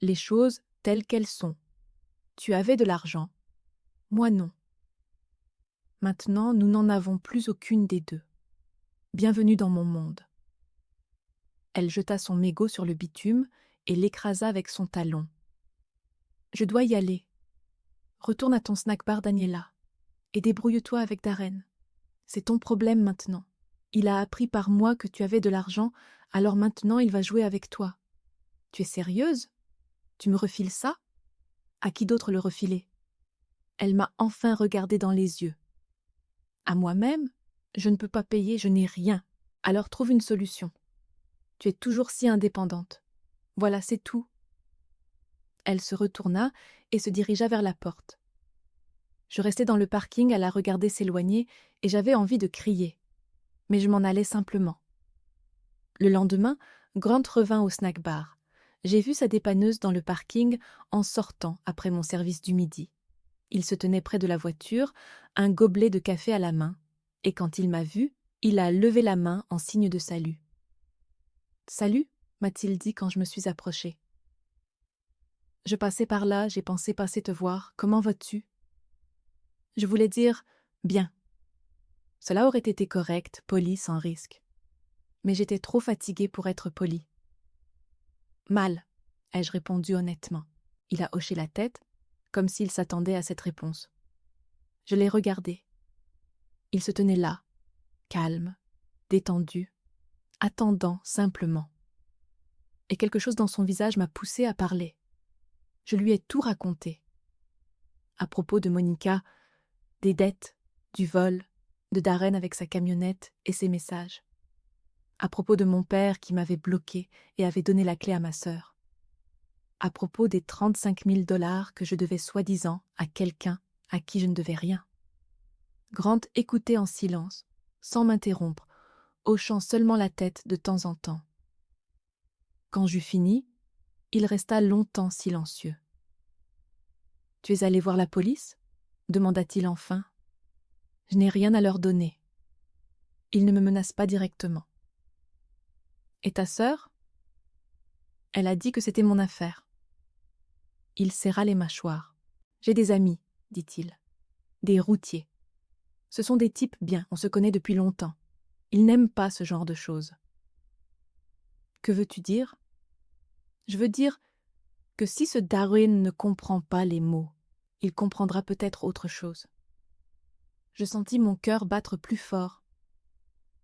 les choses telles qu'elles sont. Tu avais de l'argent. Moi non. Maintenant, nous n'en avons plus aucune des deux. Bienvenue dans mon monde. » Elle jeta son mégot sur le bitume et l'écrasa avec son talon. « Je dois y aller. Retourne à ton snack-bar, Daniela, et débrouille-toi avec Darren. C'est ton problème maintenant. Il a appris par moi que tu avais de l'argent, alors maintenant il va jouer avec toi. Tu es sérieuse ? Tu me refiles ça ? À qui d'autre le refiler ? » Elle m'a enfin regardé dans les yeux. « À moi-même ? Je ne peux pas payer, je n'ai rien. Alors trouve une solution. Tu es toujours si indépendante. Voilà, c'est tout. » Elle se retourna et se dirigea vers la porte. Je restais dans le parking à la regarder s'éloigner et j'avais envie de crier. Mais je m'en allais simplement. Le lendemain, Grant revint au snack-bar. J'ai vu sa dépanneuse dans le parking en sortant après mon service du midi. Il se tenait près de la voiture, un gobelet de café à la main, et quand il m'a vu, il a levé la main en signe de salut. « Salut » m'a-t-il dit quand je me suis approchée. « Je passais par là, j'ai pensé passer te voir. Comment vas-tu » Je voulais dire « bien ». Cela aurait été correct, poli, sans risque. Mais j'étais trop fatiguée pour être polie. « Mal », ai-je répondu honnêtement. Il a hoché la tête, comme s'il s'attendait à cette réponse. Je l'ai regardé. Il se tenait là, calme, détendu, attendant simplement. Et quelque chose dans son visage m'a poussée à parler. Je lui ai tout raconté. À propos de Monica, des dettes, du vol, de Darren avec sa camionnette et ses messages. À propos de mon père qui m'avait bloqué et avait donné la clé à ma sœur. À propos des 35 000 $ que je devais soi-disant à quelqu'un à qui je ne devais rien. Grant écoutait en silence, sans m'interrompre, hochant seulement la tête de temps en temps. Quand j'eus fini, il resta longtemps silencieux. « Tu es allé voir la police ?» demanda-t-il enfin. « Je n'ai rien à leur donner. Ils ne me menacent pas directement. »« Et ta sœur ?» Elle a dit que c'était mon affaire. Il serra les mâchoires. « J'ai des amis, dit-il. Des routiers. Ce sont des types bien, on se connaît depuis longtemps. Ils n'aiment pas ce genre de choses. »« Que veux-tu dire ?»« Je veux dire que si ce Darwin ne comprend pas les mots, il comprendra peut-être autre chose. » Je sentis mon cœur battre plus fort.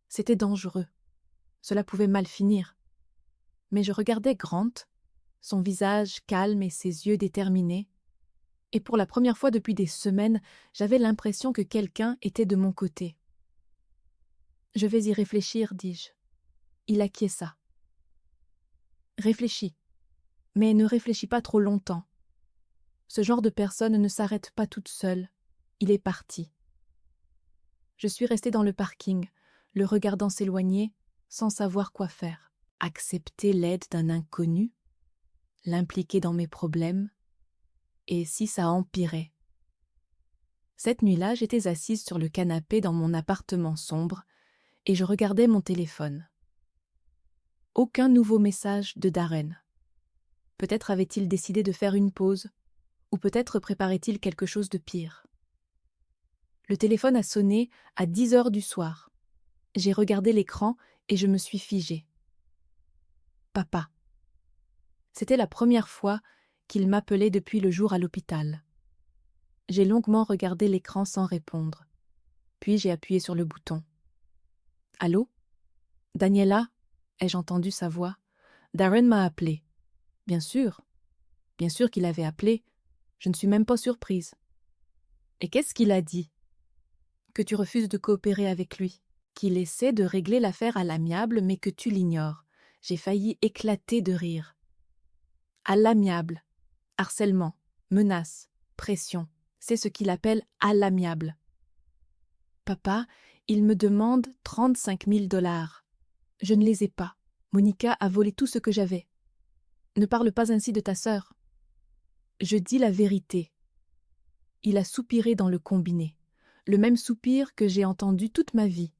C'était dangereux. Cela pouvait mal finir. Mais je regardais Grant, son visage calme et ses yeux déterminés, et pour la première fois depuis des semaines, j'avais l'impression que quelqu'un était de mon côté. « Je vais y réfléchir, dis-je. » Il acquiesça. « Réfléchis, mais ne réfléchis pas trop longtemps. Ce genre de personne ne s'arrête pas toute seule. Il est parti. » Je suis restée dans le parking, le regardant s'éloigner, sans savoir quoi faire. Accepter l'aide d'un inconnu, l'impliquer dans mes problèmes, et si ça empirait. Cette nuit-là, j'étais assise sur le canapé dans mon appartement sombre, et je regardais mon téléphone. Aucun nouveau message de Darren. Peut-être avait-il décidé de faire une pause, ou peut-être préparait-il quelque chose de pire. Le téléphone a sonné à 10 heures du soir. J'ai regardé l'écran et je me suis figée. Papa. C'était la première fois qu'il m'appelait depuis le jour à l'hôpital. J'ai longuement regardé l'écran sans répondre. Puis j'ai appuyé sur le bouton. « Allô ? Daniela ?» ai-je entendu sa voix. « Darren m'a appelé. » Bien sûr qu'il avait appelé. Je ne suis même pas surprise. « Et qu'est-ce qu'il a dit ? » Que tu refuses de coopérer avec lui, qu'il essaie de régler l'affaire à l'amiable, mais que tu l'ignores. J'ai failli éclater de rire. À l'amiable. Harcèlement, menace, pression. C'est ce qu'il appelle à l'amiable. Papa, il me demande 35 000 $. Je ne les ai pas. Monica a volé tout ce que j'avais. Ne parle pas ainsi de ta sœur. Je dis la vérité. Il a soupiré dans le combiné. Le même soupir que j'ai entendu toute ma vie,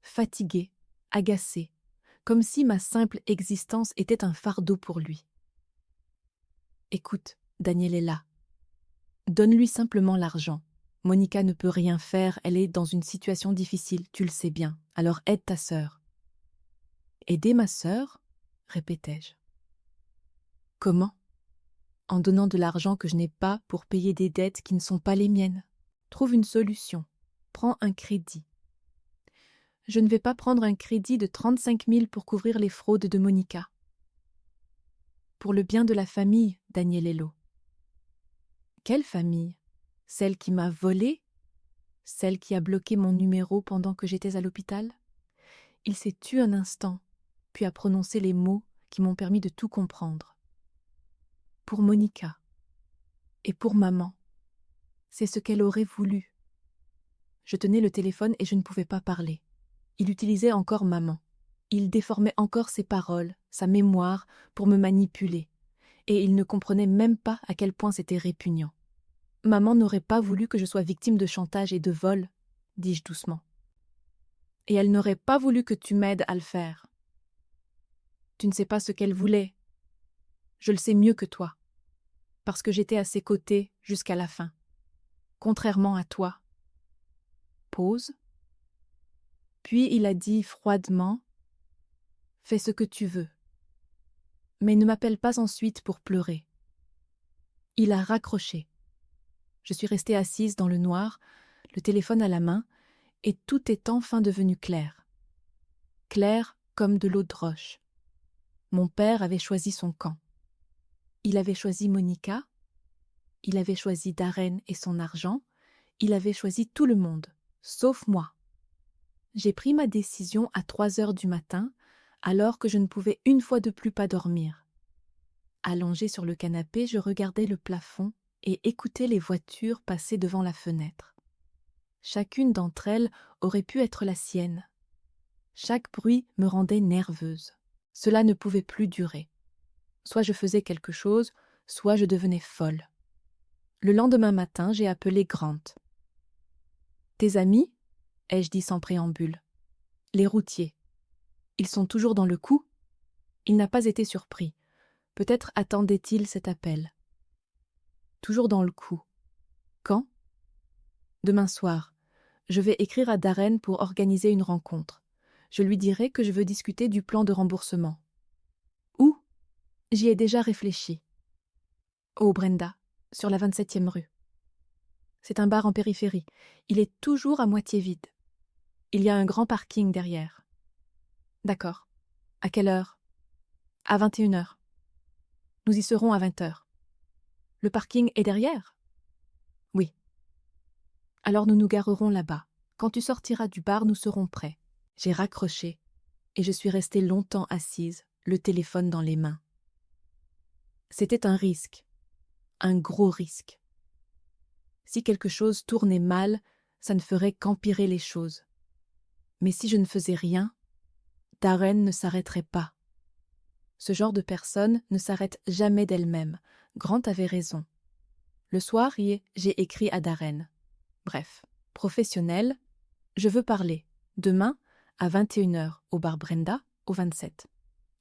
fatigué, agacé, comme si ma simple existence était un fardeau pour lui. Écoute, Daniel est là. Donne-lui simplement l'argent. Monica ne peut rien faire, elle est dans une situation difficile, tu le sais bien, alors aide ta sœur. Aider ma sœur ? Répétai-je. Comment ? En donnant de l'argent que je n'ai pas pour payer des dettes qui ne sont pas les miennes. Trouve une solution. Prends un crédit. Je ne vais pas prendre un crédit de 35 000 pour couvrir les fraudes de Monica. Pour le bien de la famille, Danielello. Quelle famille ? Celle qui m'a volé ? Celle qui a bloqué mon numéro pendant que j'étais à l'hôpital ? Il s'est tu un instant, puis a prononcé les mots qui m'ont permis de tout comprendre. Pour Monica. Et pour maman. C'est ce qu'elle aurait voulu. Je tenais le téléphone et je ne pouvais pas parler. Il utilisait encore maman. Il déformait encore ses paroles, sa mémoire, pour me manipuler. Et il ne comprenait même pas à quel point c'était répugnant. Maman n'aurait pas voulu que je sois victime de chantage et de vol, dis-je doucement. Et elle n'aurait pas voulu que tu m'aides à le faire. Tu ne sais pas ce qu'elle voulait. Je le sais mieux que toi. Parce que j'étais à ses côtés jusqu'à la fin. Contrairement à toi, pause. Puis il a dit froidement « Fais ce que tu veux, mais ne m'appelle pas ensuite pour pleurer. » Il a raccroché. Je suis restée assise dans le noir, le téléphone à la main, et tout est enfin devenu clair. Clair comme de l'eau de roche. Mon père avait choisi son camp. Il avait choisi Monica, il avait choisi Darren et son argent, il avait choisi tout le monde, sauf moi. J'ai pris ma décision à 3 heures du matin, alors que je ne pouvais une fois de plus pas dormir. Allongée sur le canapé, je regardais le plafond et écoutais les voitures passer devant la fenêtre. Chacune d'entre elles aurait pu être la sienne. Chaque bruit me rendait nerveuse. Cela ne pouvait plus durer. Soit je faisais quelque chose, soit je devenais folle. Le lendemain matin, j'ai appelé Grant. « Tes amis ?» ai-je dit sans préambule. « Les routiers. Ils sont toujours dans le coup ?» Il n'a pas été surpris. Peut-être attendait-il cet appel. « Toujours dans le coup. Quand ?» ? « Demain soir. Je vais écrire à Darren pour organiser une rencontre. Je lui dirai que je veux discuter du plan de remboursement. » « Où ?» ? J'y ai déjà réfléchi. « Oh, Brenda, sur la 27e rue. C'est un bar en périphérie. Il est toujours à moitié vide. Il y a un grand parking derrière. » « D'accord. À quelle heure ? » ? « À 21h. Nous y serons à 20h. Le parking est derrière ? » ? « Oui. » « Alors nous nous garerons là-bas. Quand tu sortiras du bar, nous serons prêts. » J'ai raccroché et je suis restée longtemps assise, le téléphone dans les mains. C'était un risque, un gros risque. Si quelque chose tournait mal, ça ne ferait qu'empirer les choses. Mais si je ne faisais rien, Darren ne s'arrêterait pas. Ce genre de personne ne s'arrête jamais d'elle-même. Grant avait raison. Le soir, j'ai écrit à Darren. Bref, professionnel, je veux parler. Demain, à 21h, au bar Brenda, au 27.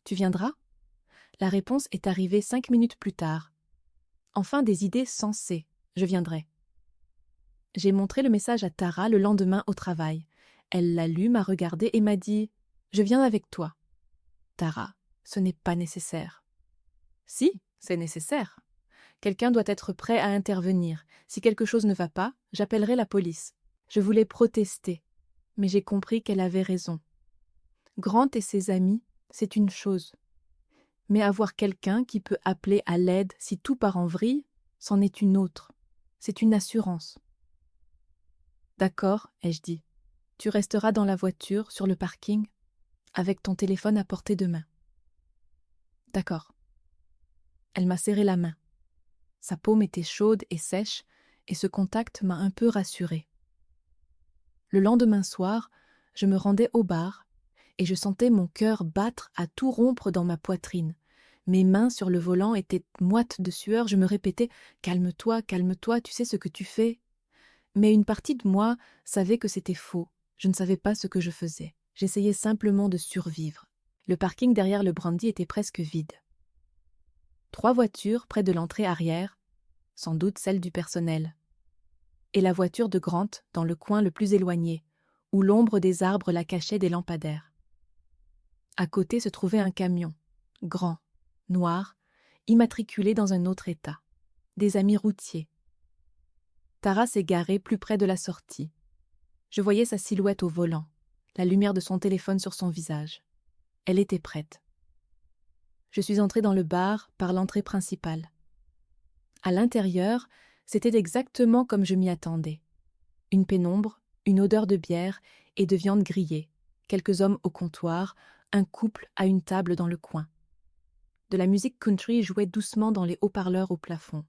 Tu viendras ? La réponse est arrivée 5 minutes plus tard. Enfin des idées sensées. Je viendrai. J'ai montré le message à Tara le lendemain au travail. Elle l'a lu, m'a regardé et m'a dit « Je viens avec toi. » Tara, ce n'est pas nécessaire. Si, c'est nécessaire. Quelqu'un doit être prêt à intervenir. Si quelque chose ne va pas, j'appellerai la police. Je voulais protester, mais j'ai compris qu'elle avait raison. Grant et ses amis, c'est une chose. Mais avoir quelqu'un qui peut appeler à l'aide si tout part en vrille, c'en est une autre. C'est une assurance. D'accord, ai-je dit. Tu resteras dans la voiture, sur le parking, avec ton téléphone à portée de main. D'accord. Elle m'a serré la main. Sa paume était chaude et sèche, et ce contact m'a un peu rassurée. Le lendemain soir, je me rendais au bar, et je sentais mon cœur battre à tout rompre dans ma poitrine. Mes mains sur le volant étaient moites de sueur, je me répétais « Calme-toi, calme-toi, tu sais ce que tu fais ?» Mais une partie de moi savait que c'était faux. Je ne savais pas ce que je faisais. J'essayais simplement de survivre. Le parking derrière le Brandy était presque vide. 3 voitures près de l'entrée arrière, sans doute celle du personnel. Et la voiture de Grant dans le coin le plus éloigné, où l'ombre des arbres la cachait des lampadaires. À côté se trouvait un camion, grand, noir, immatriculé dans un autre état. Des amis routiers. Tara s'est garée plus près de la sortie. Je voyais sa silhouette au volant, la lumière de son téléphone sur son visage. Elle était prête. Je suis entrée dans le bar par l'entrée principale. À l'intérieur, c'était exactement comme je m'y attendais. Une pénombre, une odeur de bière et de viande grillée, quelques hommes au comptoir, un couple à une table dans le coin. De la musique country jouait doucement dans les haut-parleurs au plafond.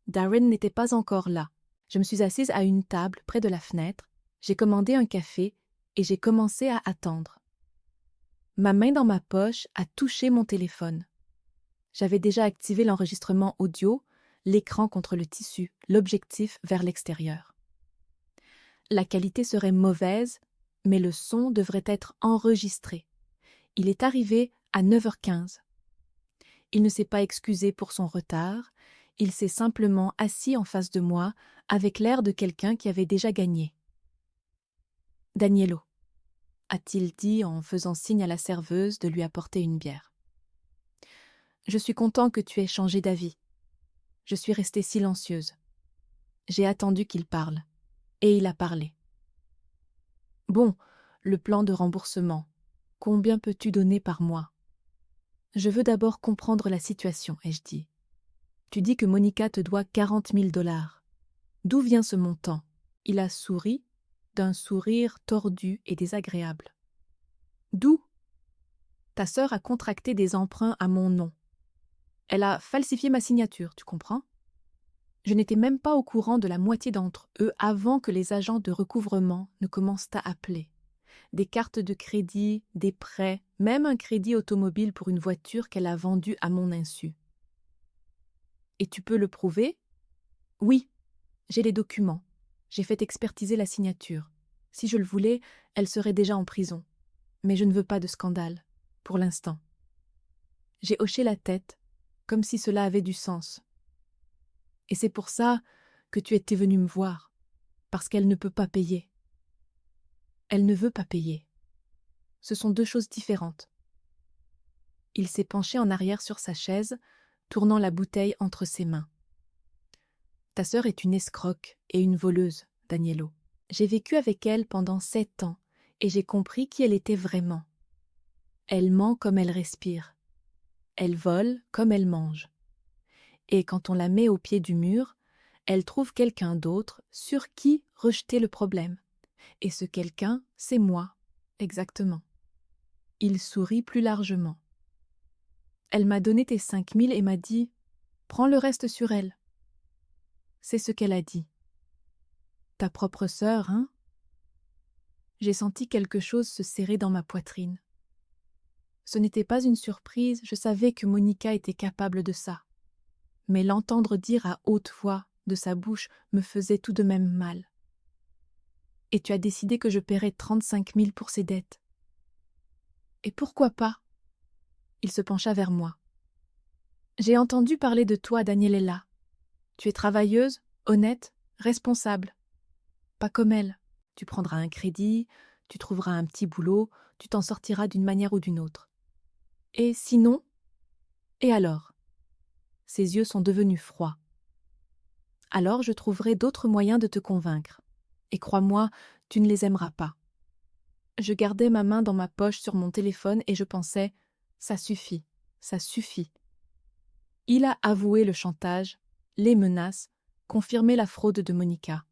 Darren n'était pas encore là. Je me suis assise à une table près de la fenêtre, j'ai commandé un café et j'ai commencé à attendre. Ma main dans ma poche a touché mon téléphone. J'avais déjà activé l'enregistrement audio, l'écran contre le tissu, l'objectif vers l'extérieur. La qualité serait mauvaise, mais le son devrait être enregistré. Il est arrivé à 9h15. Il ne s'est pas excusé pour son retard, il s'est simplement assis en face de moi avec l'air de quelqu'un qui avait déjà gagné. Danielo, a-t-il dit en faisant signe à la serveuse de lui apporter une bière. Je suis content que tu aies changé d'avis. Je suis restée silencieuse. J'ai attendu qu'il parle. Et il a parlé. Bon, le plan de remboursement. Combien peux-tu donner par mois? Je veux d'abord comprendre la situation, ai-je dit. Tu dis que Monica te doit 40 000 $. D'où vient ce montant? Il a souri, d'un sourire tordu et désagréable. D'où? Ta sœur a contracté des emprunts à mon nom. Elle a falsifié ma signature, tu comprends? Je n'étais même pas au courant de la moitié d'entre eux avant que les agents de recouvrement ne commencent à appeler. Des cartes de crédit, des prêts, même un crédit automobile pour une voiture qu'elle a vendue à mon insu. Et tu peux le prouver? Oui, j'ai les documents. J'ai fait expertiser la signature. Si je le voulais, elle serait déjà en prison. Mais je ne veux pas de scandale, pour l'instant. J'ai hoché la tête, comme si cela avait du sens. Et c'est pour ça que tu étais venu me voir, parce qu'elle ne peut pas payer. Elle ne veut pas payer. Ce sont deux choses différentes. Il s'est penché en arrière sur sa chaise, tournant la bouteille entre ses mains. Ta sœur est une escroque et une voleuse, Danielo. J'ai vécu avec elle pendant 7 ans et j'ai compris qui elle était vraiment. Elle ment comme elle respire. Elle vole comme elle mange. Et quand on la met au pied du mur, elle trouve quelqu'un d'autre sur qui rejeter le problème. Et ce quelqu'un, c'est moi, exactement. Il sourit plus largement. Elle m'a donné tes 5 000 et m'a dit « Prends le reste sur elle ». C'est ce qu'elle a dit. Ta propre sœur, hein? J'ai senti quelque chose se serrer dans ma poitrine. Ce n'était pas une surprise, je savais que Monica était capable de ça. Mais l'entendre dire à haute voix de sa bouche me faisait tout de même mal. Et tu as décidé que je paierais 35 000 pour ses dettes. Et pourquoi pas? Il se pencha vers moi. J'ai entendu parler de toi, Daniela. Tu es travailleuse, honnête, responsable. Pas comme elle. Tu prendras un crédit, tu trouveras un petit boulot, tu t'en sortiras d'une manière ou d'une autre. Et sinon? Et alors? Ses yeux sont devenus froids. Alors je trouverai d'autres moyens de te convaincre. Et crois-moi, tu ne les aimeras pas. Je gardais ma main dans ma poche sur mon téléphone et je pensais « ça suffit, ça suffit ». Il a avoué le chantage, les menaces, confirmé la fraude de Monica.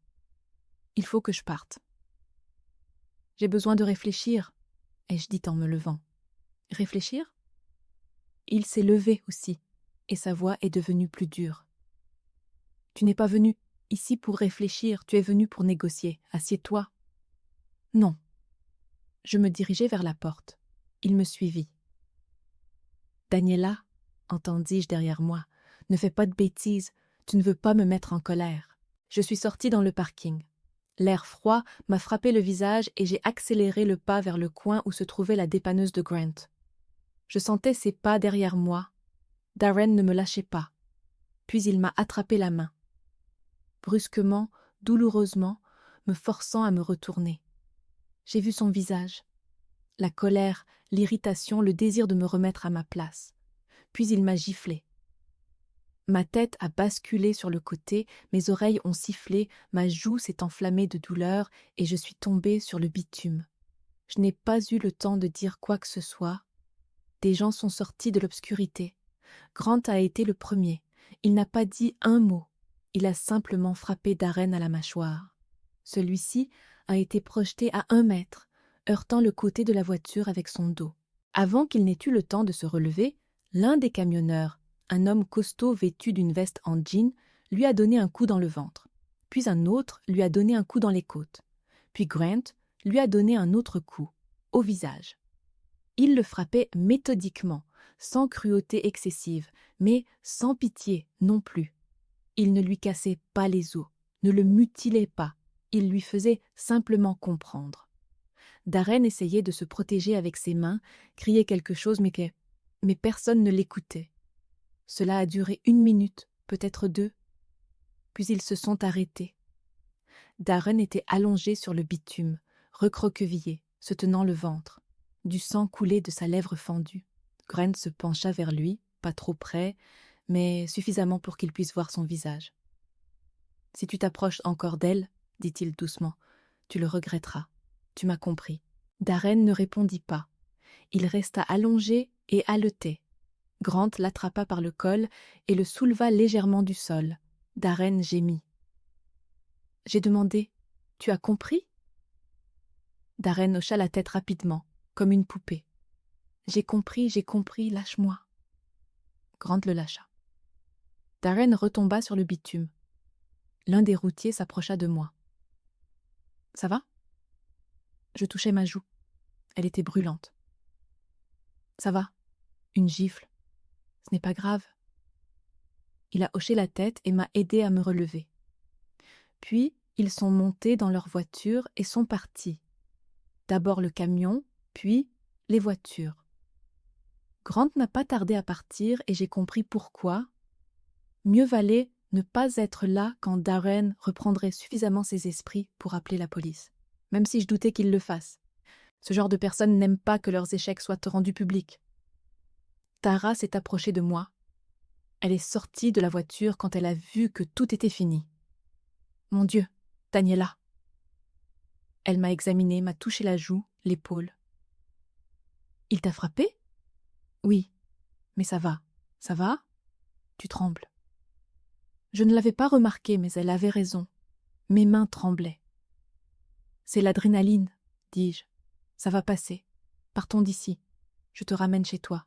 Il faut que je parte. J'ai besoin de réfléchir, ai-je dit en me levant. Réfléchir? Il s'est levé aussi, et sa voix est devenue plus dure. Tu n'es pas venu ici pour réfléchir, tu es venu pour négocier. Assieds-toi. Non. Je me dirigeai vers la porte. Il me suivit. Daniela, entendis-je derrière moi, ne fais pas de bêtises, tu ne veux pas me mettre en colère. Je suis sortie dans le parking. L'air froid m'a frappé le visage et j'ai accéléré le pas vers le coin où se trouvait la dépanneuse de Grant. Je sentais ses pas derrière moi. Darren ne me lâchait pas. Puis il m'a attrapé la main. Brusquement, douloureusement, me forçant à me retourner. J'ai vu son visage. La colère, l'irritation, le désir de me remettre à ma place. Puis il m'a giflé. Ma tête a basculé sur le côté, mes oreilles ont sifflé, ma joue s'est enflammée de douleur et je suis tombée sur le bitume. Je n'ai pas eu le temps de dire quoi que ce soit. Des gens sont sortis de l'obscurité. Grant a été le premier. Il n'a pas dit un mot. Il a simplement frappé Darren à la mâchoire. Celui-ci a été projeté à 1 mètre, heurtant le côté de la voiture avec son dos. Avant qu'il n'ait eu le temps de se relever, l'un des camionneurs, un homme costaud vêtu d'une veste en jean, lui a donné un coup dans le ventre. Puis un autre lui a donné un coup dans les côtes. Puis Grant lui a donné un autre coup, au visage. Il le frappait méthodiquement, sans cruauté excessive, mais sans pitié non plus. Il ne lui cassait pas les os, ne le mutilait pas, il lui faisait simplement comprendre. Darren essayait de se protéger avec ses mains, criait quelque chose, mais personne ne l'écoutait. Cela a duré 1 minute, peut-être 2. Puis ils se sont arrêtés. Darren était allongé sur le bitume, recroquevillé, se tenant le ventre. Du sang coulait de sa lèvre fendue. Grant se pencha vers lui, pas trop près, mais suffisamment pour qu'il puisse voir son visage. « Si tu t'approches encore d'elle, dit-il doucement, tu le regretteras. Tu m'as compris. » Darren ne répondit pas. Il resta allongé et haletait. Grant l'attrapa par le col et le souleva légèrement du sol. Darren gémit. « J'ai demandé. Tu as compris ?» Darren hocha la tête rapidement, comme une poupée. « J'ai compris, lâche-moi. » Grant le lâcha. Darren retomba sur le bitume. L'un des routiers s'approcha de moi. « Ça va ?» Je touchai ma joue. Elle était brûlante. « Ça va. Une gifle. Ce n'est pas grave. » Il a hoché la tête et m'a aidé à me relever. Puis, ils sont montés dans leur voiture et sont partis. D'abord le camion, puis les voitures. Grant n'a pas tardé à partir et j'ai compris pourquoi. Mieux valait ne pas être là quand Darren reprendrait suffisamment ses esprits pour appeler la police, même si je doutais qu'il le fasse. Ce genre de personnes n'aiment pas que leurs échecs soient rendus publics. Tara s'est approchée de moi. Elle est sortie de la voiture quand elle a vu que tout était fini. « Mon Dieu, Daniela !» Elle m'a examinée, m'a touché la joue, l'épaule. « Il t'a frappé ?»« Oui, mais ça va. Ça va ? Tu trembles. » Je ne l'avais pas remarqué, mais elle avait raison. Mes mains tremblaient. « C'est l'adrénaline, dis-je. Ça va passer. Partons d'ici. Je te ramène chez toi. »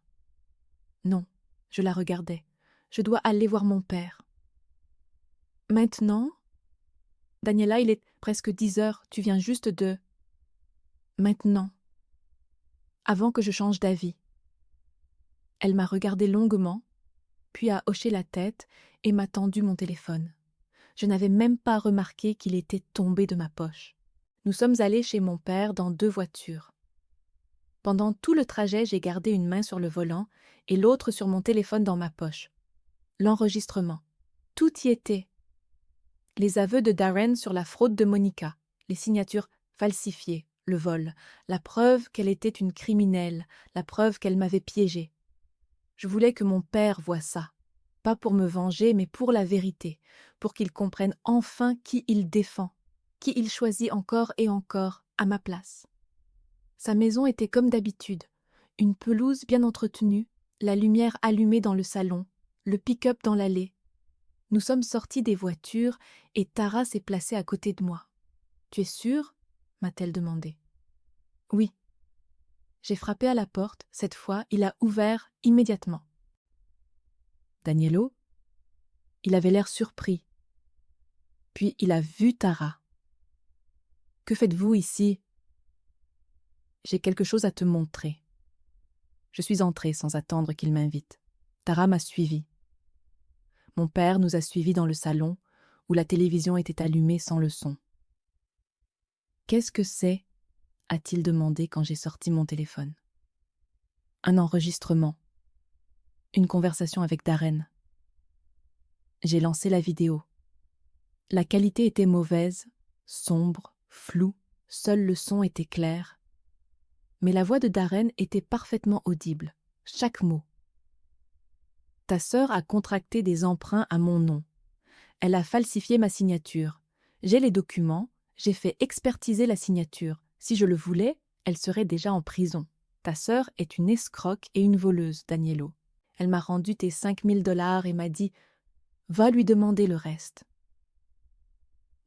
Non, je la regardais. Je dois aller voir mon père. « Maintenant ? Daniela, il est presque 10 heures. Tu viens juste de... » « Maintenant. Avant que je change d'avis. » Elle m'a regardé longuement, puis a hoché la tête et m'a tendu mon téléphone. Je n'avais même pas remarqué qu'il était tombé de ma poche. Nous sommes allés chez mon père dans 2 voitures. Pendant tout le trajet, j'ai gardé une main sur le volant et l'autre sur mon téléphone dans ma poche. L'enregistrement. Tout y était. Les aveux de Darren sur la fraude de Monica, les signatures falsifiées, le vol, la preuve qu'elle était une criminelle, la preuve qu'elle m'avait piégée. Je voulais que mon père voie ça, pas pour me venger, mais pour la vérité, pour qu'il comprenne enfin qui il défend, qui il choisit encore et encore à ma place. Sa maison était comme d'habitude, une pelouse bien entretenue, la lumière allumée dans le salon, le pick-up dans l'allée. Nous sommes sortis des voitures et Tara s'est placée à côté de moi. « Tu es sûre ?» m'a-t-elle demandé. « Oui. » J'ai frappé à la porte. Cette fois, il a ouvert immédiatement. « Danielo ?» Il avait l'air surpris. Puis il a vu Tara. « Que faites-vous ici ?» J'ai quelque chose à te montrer. Je suis entrée sans attendre qu'il m'invite. Tara m'a suivie. Mon père nous a suivis dans le salon, où la télévision était allumée sans le son. « Qu'est-ce que c'est ?» a-t-il demandé quand j'ai sorti mon téléphone. « Un enregistrement. Une conversation avec Darren. » J'ai lancé la vidéo. La qualité était mauvaise, sombre, floue, seul le son était clair. Mais la voix de Darren était parfaitement audible, chaque mot. « Ta sœur a contracté des emprunts à mon nom. Elle a falsifié ma signature. J'ai les documents, j'ai fait expertiser la signature. Si je le voulais, elle serait déjà en prison. Ta sœur est une escroque et une voleuse, Danielo. Elle m'a rendu tes 5 000 $ et m'a dit « Va lui demander le reste. »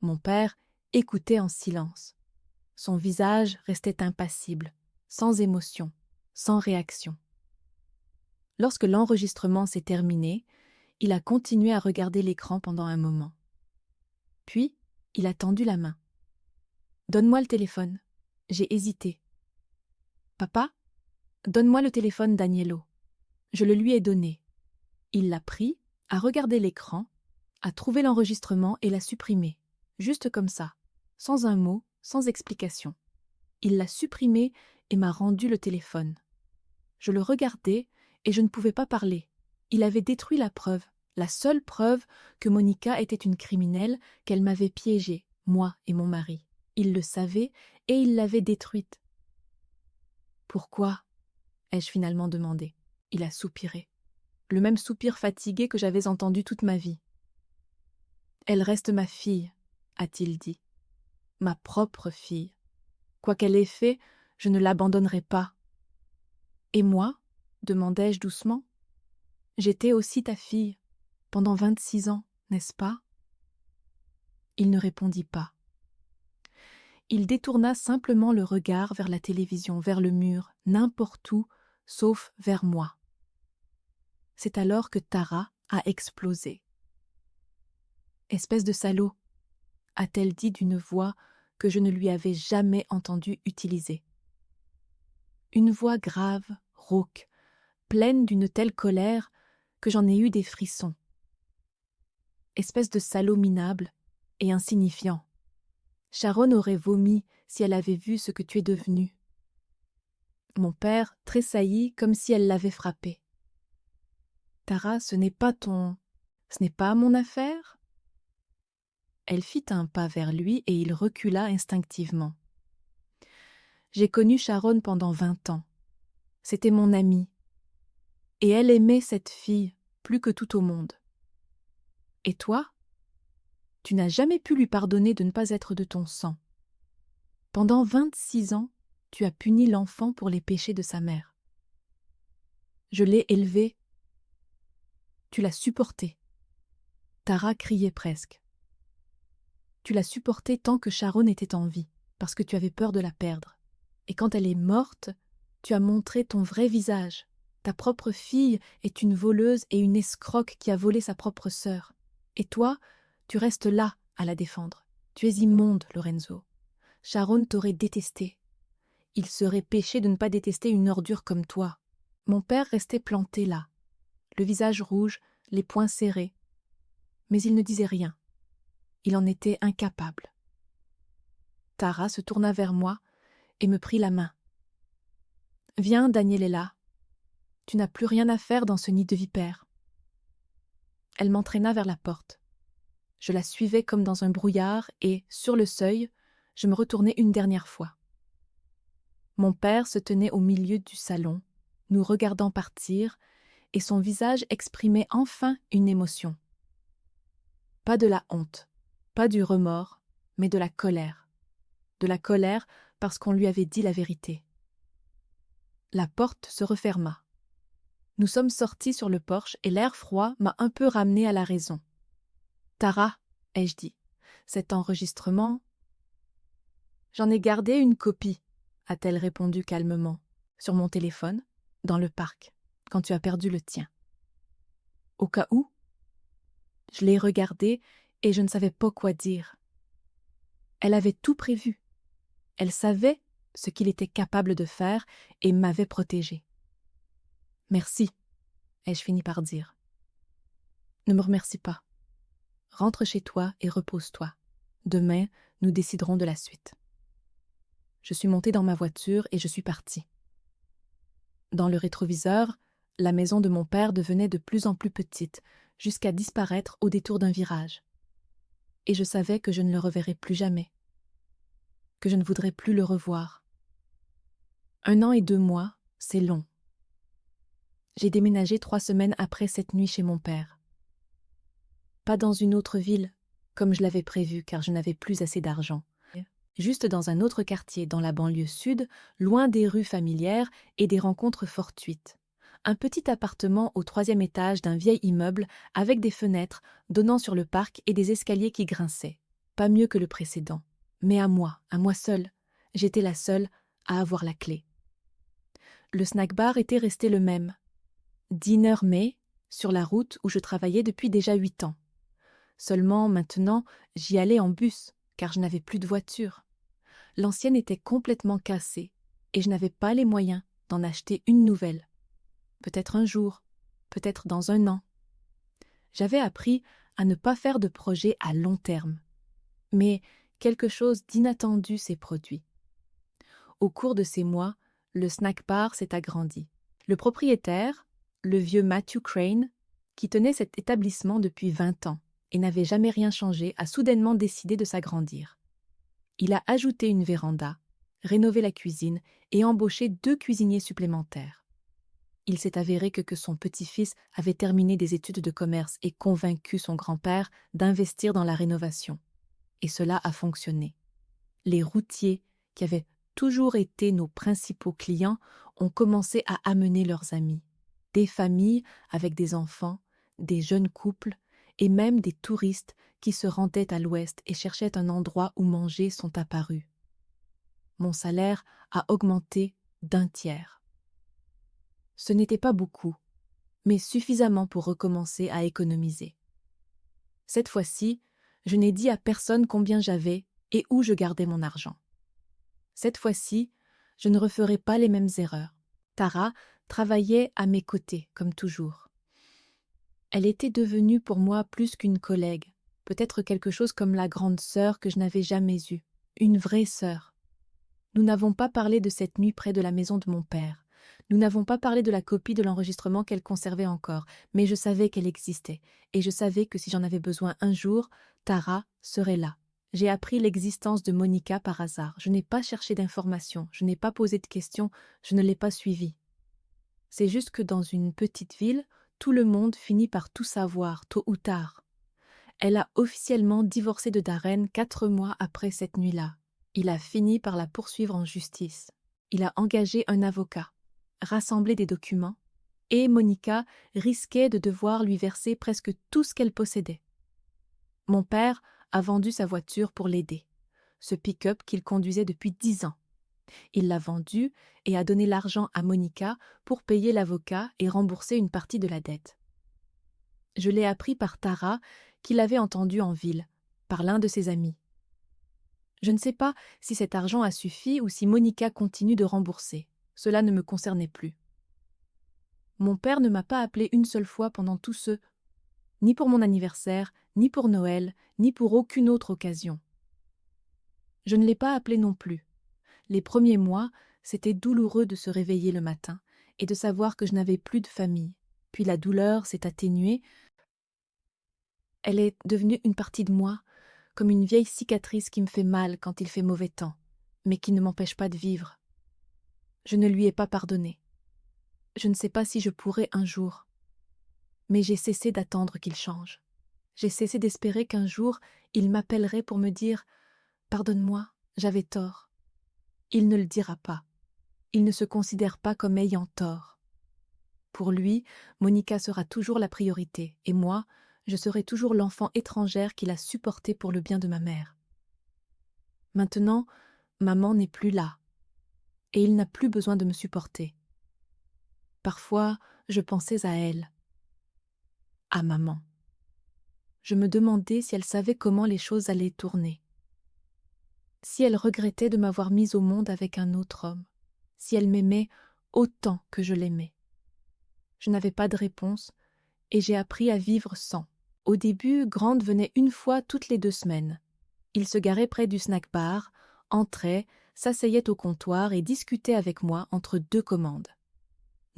Mon père écoutait en silence. Son visage restait impassible, sans émotion, sans réaction. Lorsque l'enregistrement s'est terminé, il a continué à regarder l'écran pendant un moment. Puis, il a tendu la main. « Donne-moi le téléphone. » J'ai hésité. « Papa, donne-moi le téléphone d'Agnello. » Je le lui ai donné. Il l'a pris, a regardé l'écran, a trouvé l'enregistrement et l'a supprimé, juste comme ça, sans un mot, sans explication. Il l'a supprimé et m'a rendu le téléphone. Je le regardais et je ne pouvais pas parler. Il avait détruit la preuve, la seule preuve que Monica était une criminelle, qu'elle m'avait piégée, moi et mon mari. Il le savait et il l'avait détruite. Pourquoi? Ai-je finalement demandé. Il a soupiré. Le même soupir fatigué que j'avais entendu toute ma vie. Elle reste ma fille, a-t-il dit. Ma propre fille. Quoi qu'elle ait fait, je ne l'abandonnerai pas. Et moi? Demandai-je doucement. J'étais aussi ta fille, pendant 26 ans, n'est-ce pas? Il ne répondit pas. Il détourna simplement le regard vers la télévision, vers le mur, n'importe où, sauf vers moi. C'est alors que Tara a explosé. « Espèce de salaud !» a-t-elle dit d'une voix que je ne lui avais jamais entendu utiliser. Une voix grave, rauque, pleine d'une telle colère que j'en ai eu des frissons. Espèce de salaud minable et insignifiant. Sharon aurait vomi si elle avait vu ce que tu es devenu. Mon père tressaillit comme si elle l'avait frappé. Tara, ce n'est pas mon affaire? Elle fit un pas vers lui et il recula instinctivement. J'ai connu Sharon pendant 20 ans. C'était mon amie. Et elle aimait cette fille plus que tout au monde. Et toi? Tu n'as jamais pu lui pardonner de ne pas être de ton sang. Pendant 26 ans, tu as puni l'enfant pour les péchés de sa mère. Je l'ai élevé. Tu l'as supporté. Tara criait presque. Tu l'as supporté tant que Sharon était en vie, parce que tu avais peur de la perdre. Et quand elle est morte, tu as montré ton vrai visage. Ta propre fille est une voleuse et une escroque qui a volé sa propre sœur. Et toi, tu restes là à la défendre. Tu es immonde, Lorenzo. Sharon t'aurait détesté. Il serait péché de ne pas détester une ordure comme toi. Mon père restait planté là, le visage rouge, les poings serrés. Mais il ne disait rien. Il en était incapable. Tara se tourna vers moi et me prit la main. « Viens, Daniela. Tu n'as plus rien à faire dans ce nid de vipères. » Elle m'entraîna vers la porte. Je la suivais comme dans un brouillard et, sur le seuil, je me retournai une dernière fois. Mon père se tenait au milieu du salon, nous regardant partir, et son visage exprimait enfin une émotion. Pas de la honte, pas du remords, mais de la colère. De la colère parce qu'on lui avait dit la vérité. La porte se referma. Nous sommes sortis sur le porche et l'air froid m'a un peu ramené à la raison. « Tara, ai-je dit, cet enregistrement… » « J'en ai gardé une copie, » a-t-elle répondu calmement, « sur mon téléphone, dans le parc, quand tu as perdu le tien. » « Au cas où ?» Je l'ai regardée et je ne savais pas quoi dire. Elle avait tout prévu. Elle savait ce qu'il était capable de faire et m'avait protégée. « Merci, » ai-je fini par dire. « Ne me remercie pas. Rentre chez toi et repose-toi. Demain, nous déciderons de la suite. » Je suis montée dans ma voiture et je suis partie. Dans le rétroviseur, la maison de mon père devenait de plus en plus petite, jusqu'à disparaître au détour d'un virage. Et je savais que je ne le reverrais plus jamais, que je ne voudrais plus le revoir. 1 an et 2 mois, c'est long. J'ai déménagé 3 semaines après cette nuit chez mon père. Pas dans une autre ville, comme je l'avais prévu, car je n'avais plus assez d'argent. Juste dans un autre quartier, dans la banlieue sud, loin des rues familières et des rencontres fortuites. Un petit appartement au 3e étage d'un vieil immeuble avec des fenêtres donnant sur le parc et des escaliers qui grinçaient. Pas mieux que le précédent. Mais à moi seule. J'étais la seule à avoir la clé. Le snack-bar était resté le même. Diner May, sur la route où je travaillais depuis déjà 8 ans. Seulement maintenant, j'y allais en bus, car je n'avais plus de voiture. L'ancienne était complètement cassée et je n'avais pas les moyens d'en acheter une nouvelle. Peut-être un jour, peut-être dans 1 an. J'avais appris à ne pas faire de projet à long terme. Mais quelque chose d'inattendu s'est produit. Au cours de ces mois, le snack-bar s'est agrandi. Le propriétaire, le vieux Matthew Crane, qui tenait cet établissement depuis 20 ans et n'avait jamais rien changé, a soudainement décidé de s'agrandir. Il a ajouté une véranda, rénover la cuisine et embaucher 2 cuisiniers supplémentaires. Il s'est avéré que son petit-fils avait terminé des études de commerce et convaincu son grand-père d'investir dans la rénovation. Et cela a fonctionné. Les routiers, qui avaient toujours été nos principaux clients, ont commencé à amener leurs amis. Des familles avec des enfants, des jeunes couples et même des touristes qui se rendaient à l'ouest et cherchaient un endroit où manger sont apparus. Mon salaire a augmenté d'1/3. Ce n'était pas beaucoup, mais suffisamment pour recommencer à économiser. Cette fois-ci, je n'ai dit à personne combien j'avais et où je gardais mon argent. Cette fois-ci, je ne referai pas les mêmes erreurs. Tara travaillait à mes côtés, comme toujours. Elle était devenue pour moi plus qu'une collègue, peut-être quelque chose comme la grande sœur que je n'avais jamais eue, une vraie sœur. Nous n'avons pas parlé de cette nuit près de la maison de mon père. Nous n'avons pas parlé de la copie de l'enregistrement qu'elle conservait encore, mais je savais qu'elle existait, et je savais que si j'en avais besoin un jour, Tara serait là. J'ai appris l'existence de Monica par hasard. Je n'ai pas cherché d'informations, je n'ai pas posé de questions, je ne l'ai pas suivie. C'est juste que dans une petite ville, tout le monde finit par tout savoir, tôt ou tard. Elle a officiellement divorcé de Darren 4 mois après cette nuit-là. Il a fini par la poursuivre en justice. Il a engagé un avocat, rassemblé des documents, et Monica risquait de devoir lui verser presque tout ce qu'elle possédait. Mon père a vendu sa voiture pour l'aider, ce pick-up qu'il conduisait depuis 10 ans. Il l'a vendu et a donné l'argent à Monica pour payer l'avocat et rembourser une partie de la dette. Je l'ai appris par Tara, qui l'avait entendu en ville, par l'un de ses amis. Je ne sais pas si cet argent a suffi ou si Monica continue de rembourser. Cela ne me concernait plus. Mon père ne m'a pas appelé une seule fois pendant tout ce... ni pour mon anniversaire, ni pour Noël, ni pour aucune autre occasion. Je ne l'ai pas appelé non plus. Les premiers mois, c'était douloureux de se réveiller le matin et de savoir que je n'avais plus de famille. Puis la douleur s'est atténuée. Elle est devenue une partie de moi, comme une vieille cicatrice qui me fait mal quand il fait mauvais temps, mais qui ne m'empêche pas de vivre. Je ne lui ai pas pardonné. Je ne sais pas si je pourrai un jour. Mais j'ai cessé d'attendre qu'il change. J'ai cessé d'espérer qu'un jour, il m'appellerait pour me dire « Pardonne-moi, j'avais tort ». Il ne le dira pas. Il ne se considère pas comme ayant tort. Pour lui, Monica sera toujours la priorité, et moi, je serai toujours l'enfant étrangère qu'il a supporté pour le bien de ma mère. Maintenant, maman n'est plus là, et il n'a plus besoin de me supporter. Parfois, je pensais à elle, à maman. Je me demandais si elle savait comment les choses allaient tourner, si elle regrettait de m'avoir mise au monde avec un autre homme, si elle m'aimait autant que je l'aimais. Je n'avais pas de réponse, et j'ai appris à vivre sans. Au début, Grant venait une fois toutes les 2 semaines. Il se garait près du snack-bar, entrait, s'asseyait au comptoir et discutait avec moi entre 2 commandes.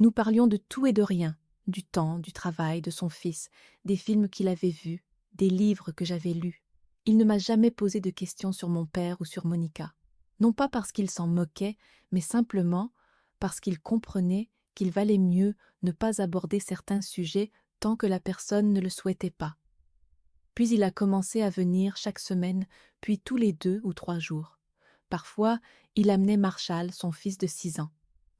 Nous parlions de tout et de rien, du temps, du travail, de son fils, des films qu'il avait vus, des livres que j'avais lus. Il ne m'a jamais posé de questions sur mon père ou sur Monica. Non pas parce qu'il s'en moquait, mais simplement parce qu'il comprenait qu'il valait mieux ne pas aborder certains sujets tant que la personne ne le souhaitait pas. Puis il a commencé à venir chaque semaine, puis tous les 2 ou 3 jours. Parfois, il amenait Marshall, son fils de 6 ans.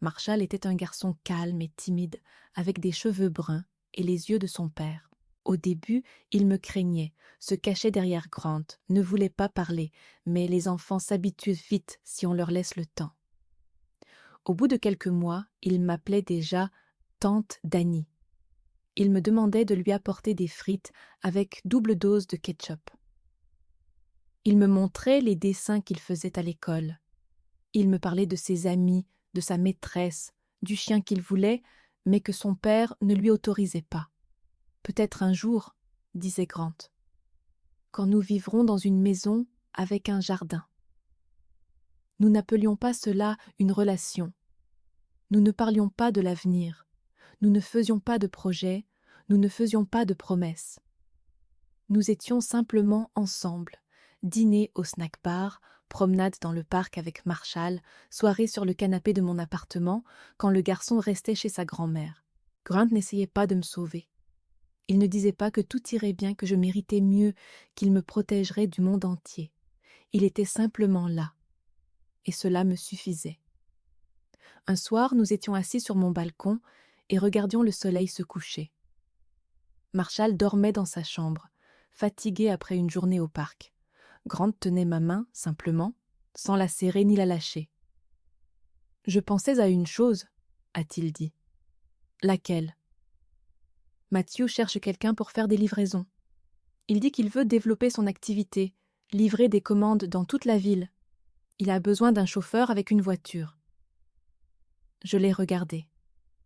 Marshall était un garçon calme et timide, avec des cheveux bruns et les yeux de son père. Au début, il me craignait, se cachait derrière Grant, ne voulait pas parler, mais les enfants s'habituent vite si on leur laisse le temps. Au bout de quelques mois, il m'appelait déjà « Tante Dani ». Il me demandait de lui apporter des frites avec double dose de ketchup. Il me montrait les dessins qu'il faisait à l'école. Il me parlait de ses amis, de sa maîtresse, du chien qu'il voulait, mais que son père ne lui autorisait pas. « Peut-être un jour, » disait Grant, « quand nous vivrons dans une maison avec un jardin. » Nous n'appelions pas cela une relation. Nous ne parlions pas de l'avenir. Nous ne faisions pas de projets, nous ne faisions pas de promesses. Nous étions simplement ensemble, dîner au snack-bar, promenade dans le parc avec Marshall, soirée sur le canapé de mon appartement, quand le garçon restait chez sa grand-mère. Grant n'essayait pas de me sauver. Il ne disait pas que tout irait bien, que je méritais mieux, qu'il me protégerait du monde entier. Il était simplement là. Et cela me suffisait. Un soir, nous étions assis sur mon balcon et regardions le soleil se coucher. Marshall dormait dans sa chambre, fatigué après une journée au parc. Grant tenait ma main, simplement, sans la serrer ni la lâcher. « Je pensais à une chose, » a-t-il dit. « Laquelle ?» « Matthew cherche quelqu'un pour faire des livraisons. Il dit qu'il veut développer son activité, livrer des commandes dans toute la ville. Il a besoin d'un chauffeur avec une voiture. » Je l'ai regardé.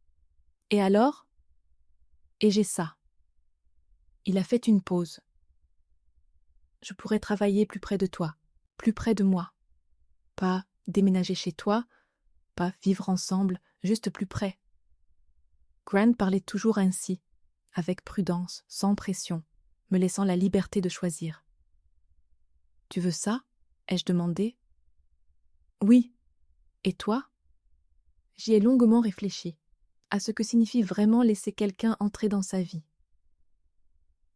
« Et alors ? Et j'ai ça. » Il a fait une pause. « Je pourrais travailler plus près de toi, plus près de moi. Pas déménager chez toi, pas vivre ensemble, juste plus près. » Grant parlait toujours ainsi, avec prudence, sans pression, me laissant la liberté de choisir. « Tu veux ça ?» ai-je demandé. « Oui. Et toi ?» J'y ai longuement réfléchi, à ce que signifie vraiment laisser quelqu'un entrer dans sa vie.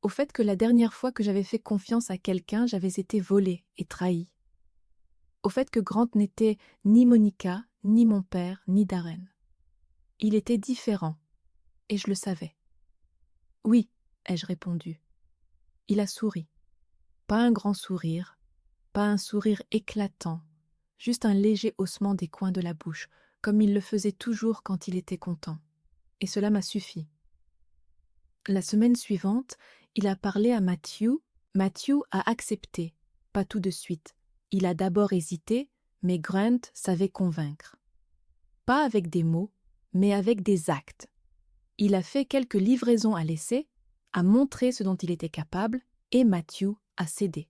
Au fait que la dernière fois que j'avais fait confiance à quelqu'un, j'avais été volée et trahie. Au fait que Grant n'était ni Monica, ni mon père, ni Darren. Il était différent, et je le savais. « Oui, » ai-je répondu. Il a souri. Pas un grand sourire, pas un sourire éclatant, juste un léger haussement des coins de la bouche, comme il le faisait toujours quand il était content. Et cela m'a suffi. La semaine suivante, il a parlé à Matthew. Matthew a accepté, pas tout de suite. Il a d'abord hésité, mais Grant savait convaincre. Pas avec des mots, mais avec des actes. Il a fait quelques livraisons à l'essai, a montré ce dont il était capable, et Matthew a cédé.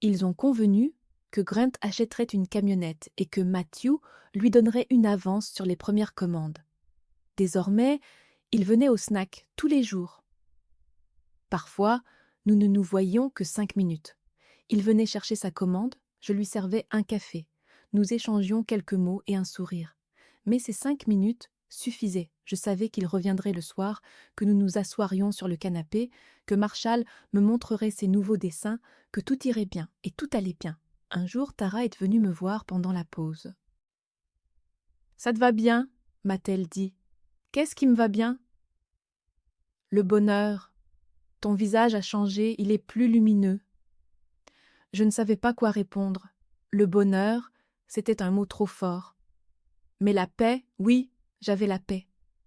Ils ont convenu que Grant achèterait une camionnette et que Matthew lui donnerait une avance sur les premières commandes. Désormais, il venait au snack tous les jours. Parfois, nous ne nous voyions que 5 minutes. Il venait chercher sa commande, je lui servais un café. Nous échangions quelques mots et un sourire. Mais ces 5 minutes suffisaient. Je savais qu'il reviendrait le soir, que nous nous assoirions sur le canapé, que Marshall me montrerait ses nouveaux dessins, que tout irait bien et tout allait bien. Un jour, Tara est venue me voir pendant la pause. « Ça te va bien ?» m'a-t-elle dit. « Qu'est-ce qui me va bien ?»« Le bonheur. Ton visage a changé, il est plus lumineux. » Je ne savais pas quoi répondre. Le bonheur, c'était un mot trop fort. Mais la paix, oui, j'avais la paix.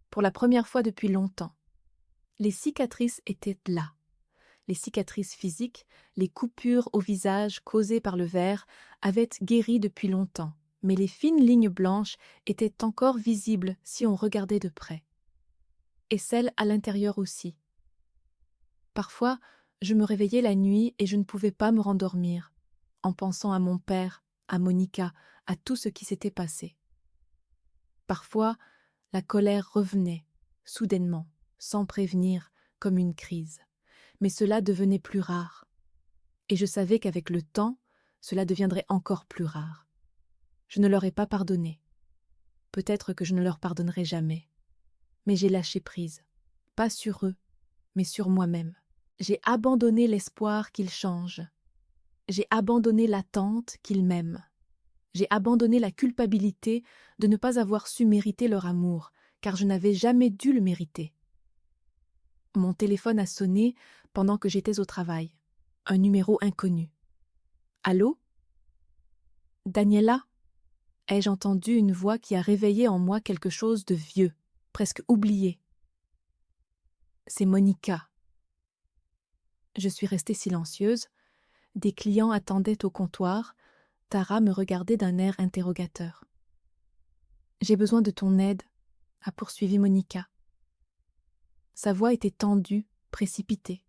Pour la première fois depuis longtemps. Les cicatrices étaient là. Les cicatrices physiques, les coupures au visage causées par le verre avaient guéri depuis longtemps, mais les fines lignes blanches étaient encore visibles si on regardait de près. Et celles à l'intérieur aussi. Parfois, je me réveillais la nuit et je ne pouvais pas me rendormir, en pensant à mon père, à Monica, à tout ce qui s'était passé. Parfois, la colère revenait, soudainement, sans prévenir, comme une crise. Mais cela devenait plus rare. Et je savais qu'avec le temps, cela deviendrait encore plus rare. Je ne leur ai pas pardonné. Peut-être que je ne leur pardonnerai jamais. Mais j'ai lâché prise. Pas sur eux, mais sur moi-même. J'ai abandonné l'espoir qu'ils changent. J'ai abandonné l'attente qu'ils m'aiment. J'ai abandonné la culpabilité de ne pas avoir su mériter leur amour, car je n'avais jamais dû le mériter. Mon téléphone a sonné pendant que j'étais au travail. Un numéro inconnu. « Allô ? Daniela ?» ai-je entendu une voix qui a réveillé en moi quelque chose de vieux, presque oublié. C'est Monica. Je suis restée silencieuse. Des clients attendaient au comptoir. Tara me regardait d'un air interrogateur. « J'ai besoin de ton aide », a poursuivi Monica. Sa voix était tendue, précipitée.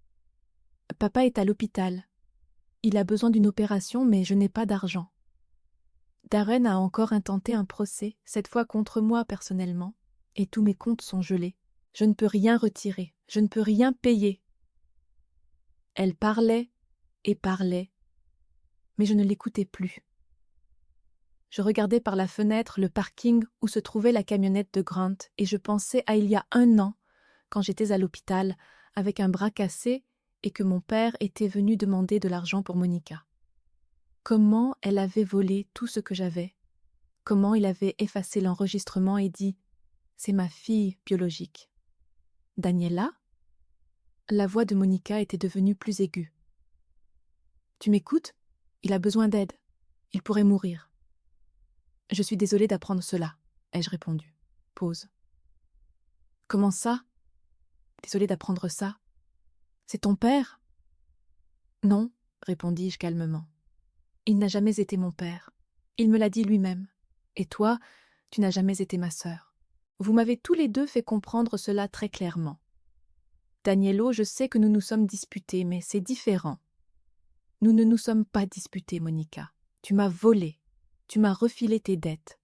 « Papa est à l'hôpital. Il a besoin d'une opération, mais je n'ai pas d'argent. Darren a encore intenté un procès, cette fois contre moi personnellement, et tous mes comptes sont gelés. Je ne peux rien retirer, je ne peux rien payer. » Elle parlait et parlait, Mais je ne l'écoutais plus. Je regardais par la fenêtre le parking où se trouvait la camionnette de Grant et je pensais à il y a 1 an, quand j'étais à l'hôpital, avec un bras cassé et que mon père était venu demander de l'argent pour Monica. Comment elle avait volé tout ce que j'avais. Comment il avait effacé l'enregistrement et dit « C'est ma fille biologique ». Daniela? La voix de Monica était devenue plus aiguë. « Tu m'écoutes? Il a besoin d'aide. Il pourrait mourir. » « Je suis désolée d'apprendre cela, » ai-je répondu. Pause. « Comment ça? Désolée d'apprendre ça. C'est ton père? » « Non, » répondis-je calmement. « Il n'a jamais été mon père. Il me l'a dit lui-même. Et toi, tu n'as jamais été ma sœur. Vous m'avez tous les deux fait comprendre cela très clairement. Danielo, je sais que nous nous sommes disputés, mais c'est différent. Nous ne nous sommes pas disputés, Monica. Tu m'as volé. Tu m'as refilé tes dettes.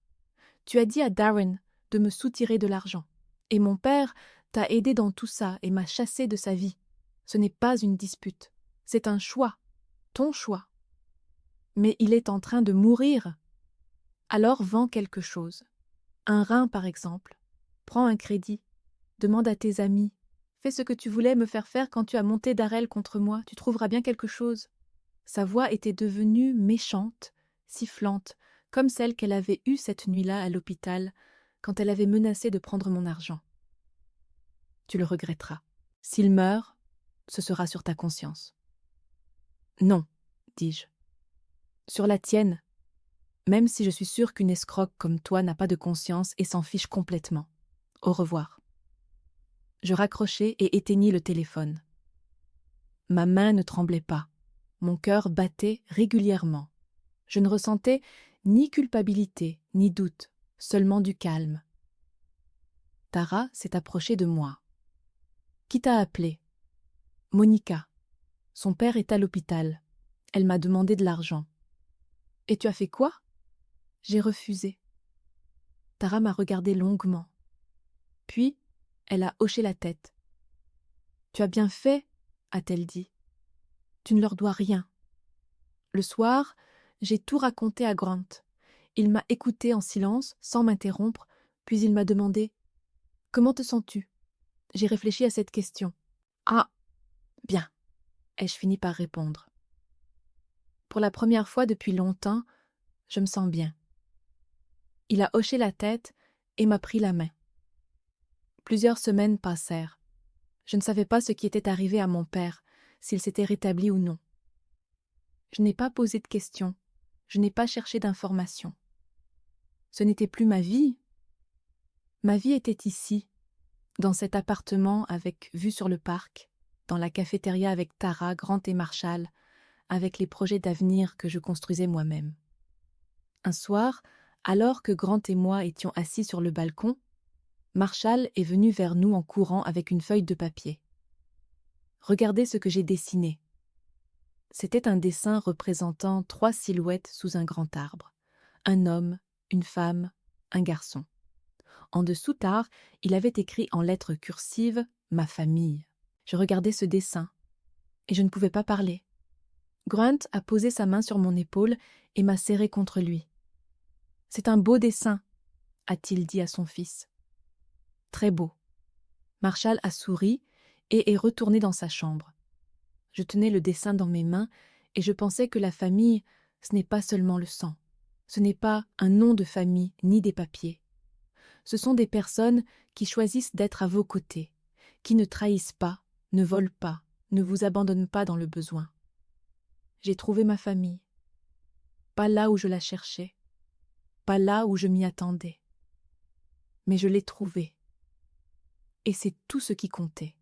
Tu as dit à Darren de me soutirer de l'argent. Et mon père t'a aidé dans tout ça et m'a chassé de sa vie. Ce n'est pas une dispute. C'est un choix. Ton choix. Mais il est en train de mourir. Alors vends quelque chose. Un rein, par exemple. Prends un crédit. Demande à tes amis. Fais ce que tu voulais me faire faire quand tu as monté Darrell contre moi. Tu trouveras bien quelque chose. Sa voix était devenue méchante, sifflante, comme celle qu'elle avait eue cette nuit-là à l'hôpital, quand elle avait menacé de prendre mon argent. Tu le regretteras. S'il meurt, ce sera sur ta conscience. Non, dis-je. Sur la tienne, même si je suis sûre qu'une escroque comme toi n'a pas de conscience et s'en fiche complètement. Au revoir. Je raccrochai et éteignis le téléphone. Ma main ne tremblait pas. Mon cœur battait régulièrement. Je ne ressentais ni culpabilité, ni doute, seulement du calme. Tara s'est approchée de moi. « Qui t'a appelé ?»« Monica. Son père est à l'hôpital. Elle m'a demandé de l'argent. »« Et tu as fait quoi ?» ?»« J'ai refusé. » Tara m'a regardé longuement. Puis, elle a hoché la tête. « Tu as bien fait, » a-t-elle dit. « Tu ne leur dois rien. » Le soir, j'ai tout raconté à Grant. Il m'a écouté en silence, sans m'interrompre, puis il m'a demandé « Comment te sens-tu » J'ai réfléchi à cette question. « Ah, bien », ai-je fini par répondre. Pour la première fois depuis longtemps, je me sens bien. Il a hoché la tête et m'a pris la main. Plusieurs semaines passèrent. Je ne savais pas ce qui était arrivé à mon père, s'il s'était rétabli ou non. Je n'ai pas posé de questions, je n'ai pas cherché d'informations. Ce n'était plus ma vie. Ma vie était ici, dans cet appartement avec vue sur le parc, dans la cafétéria avec Tara, Grant et Marshall, avec les projets d'avenir que je construisais moi-même. Un soir, alors que Grant et moi étions assis sur le balcon, Marshall est venu vers nous en courant avec une feuille de papier. « Regardez ce que j'ai dessiné. » C'était un dessin représentant 3 silhouettes sous un grand arbre. Un homme, une femme, un garçon. En dessous tard, il avait écrit en lettres cursives « Ma famille ». Je regardais ce dessin, et je ne pouvais pas parler. Grant a posé sa main sur mon épaule et m'a serré contre lui. « C'est un beau dessin », a-t-il dit à son fils. « Très beau. » Marshall a souri et est retourné dans sa chambre. Je tenais le dessin dans mes mains et je pensais que la famille, ce n'est pas seulement le sang. Ce n'est pas un nom de famille ni des papiers. Ce sont des personnes qui choisissent d'être à vos côtés, qui ne trahissent pas, ne volent pas, ne vous abandonnent pas dans le besoin. J'ai trouvé ma famille. Pas là où je la cherchais, pas là où je m'y attendais. Mais je l'ai trouvée. Et c'est tout ce qui comptait.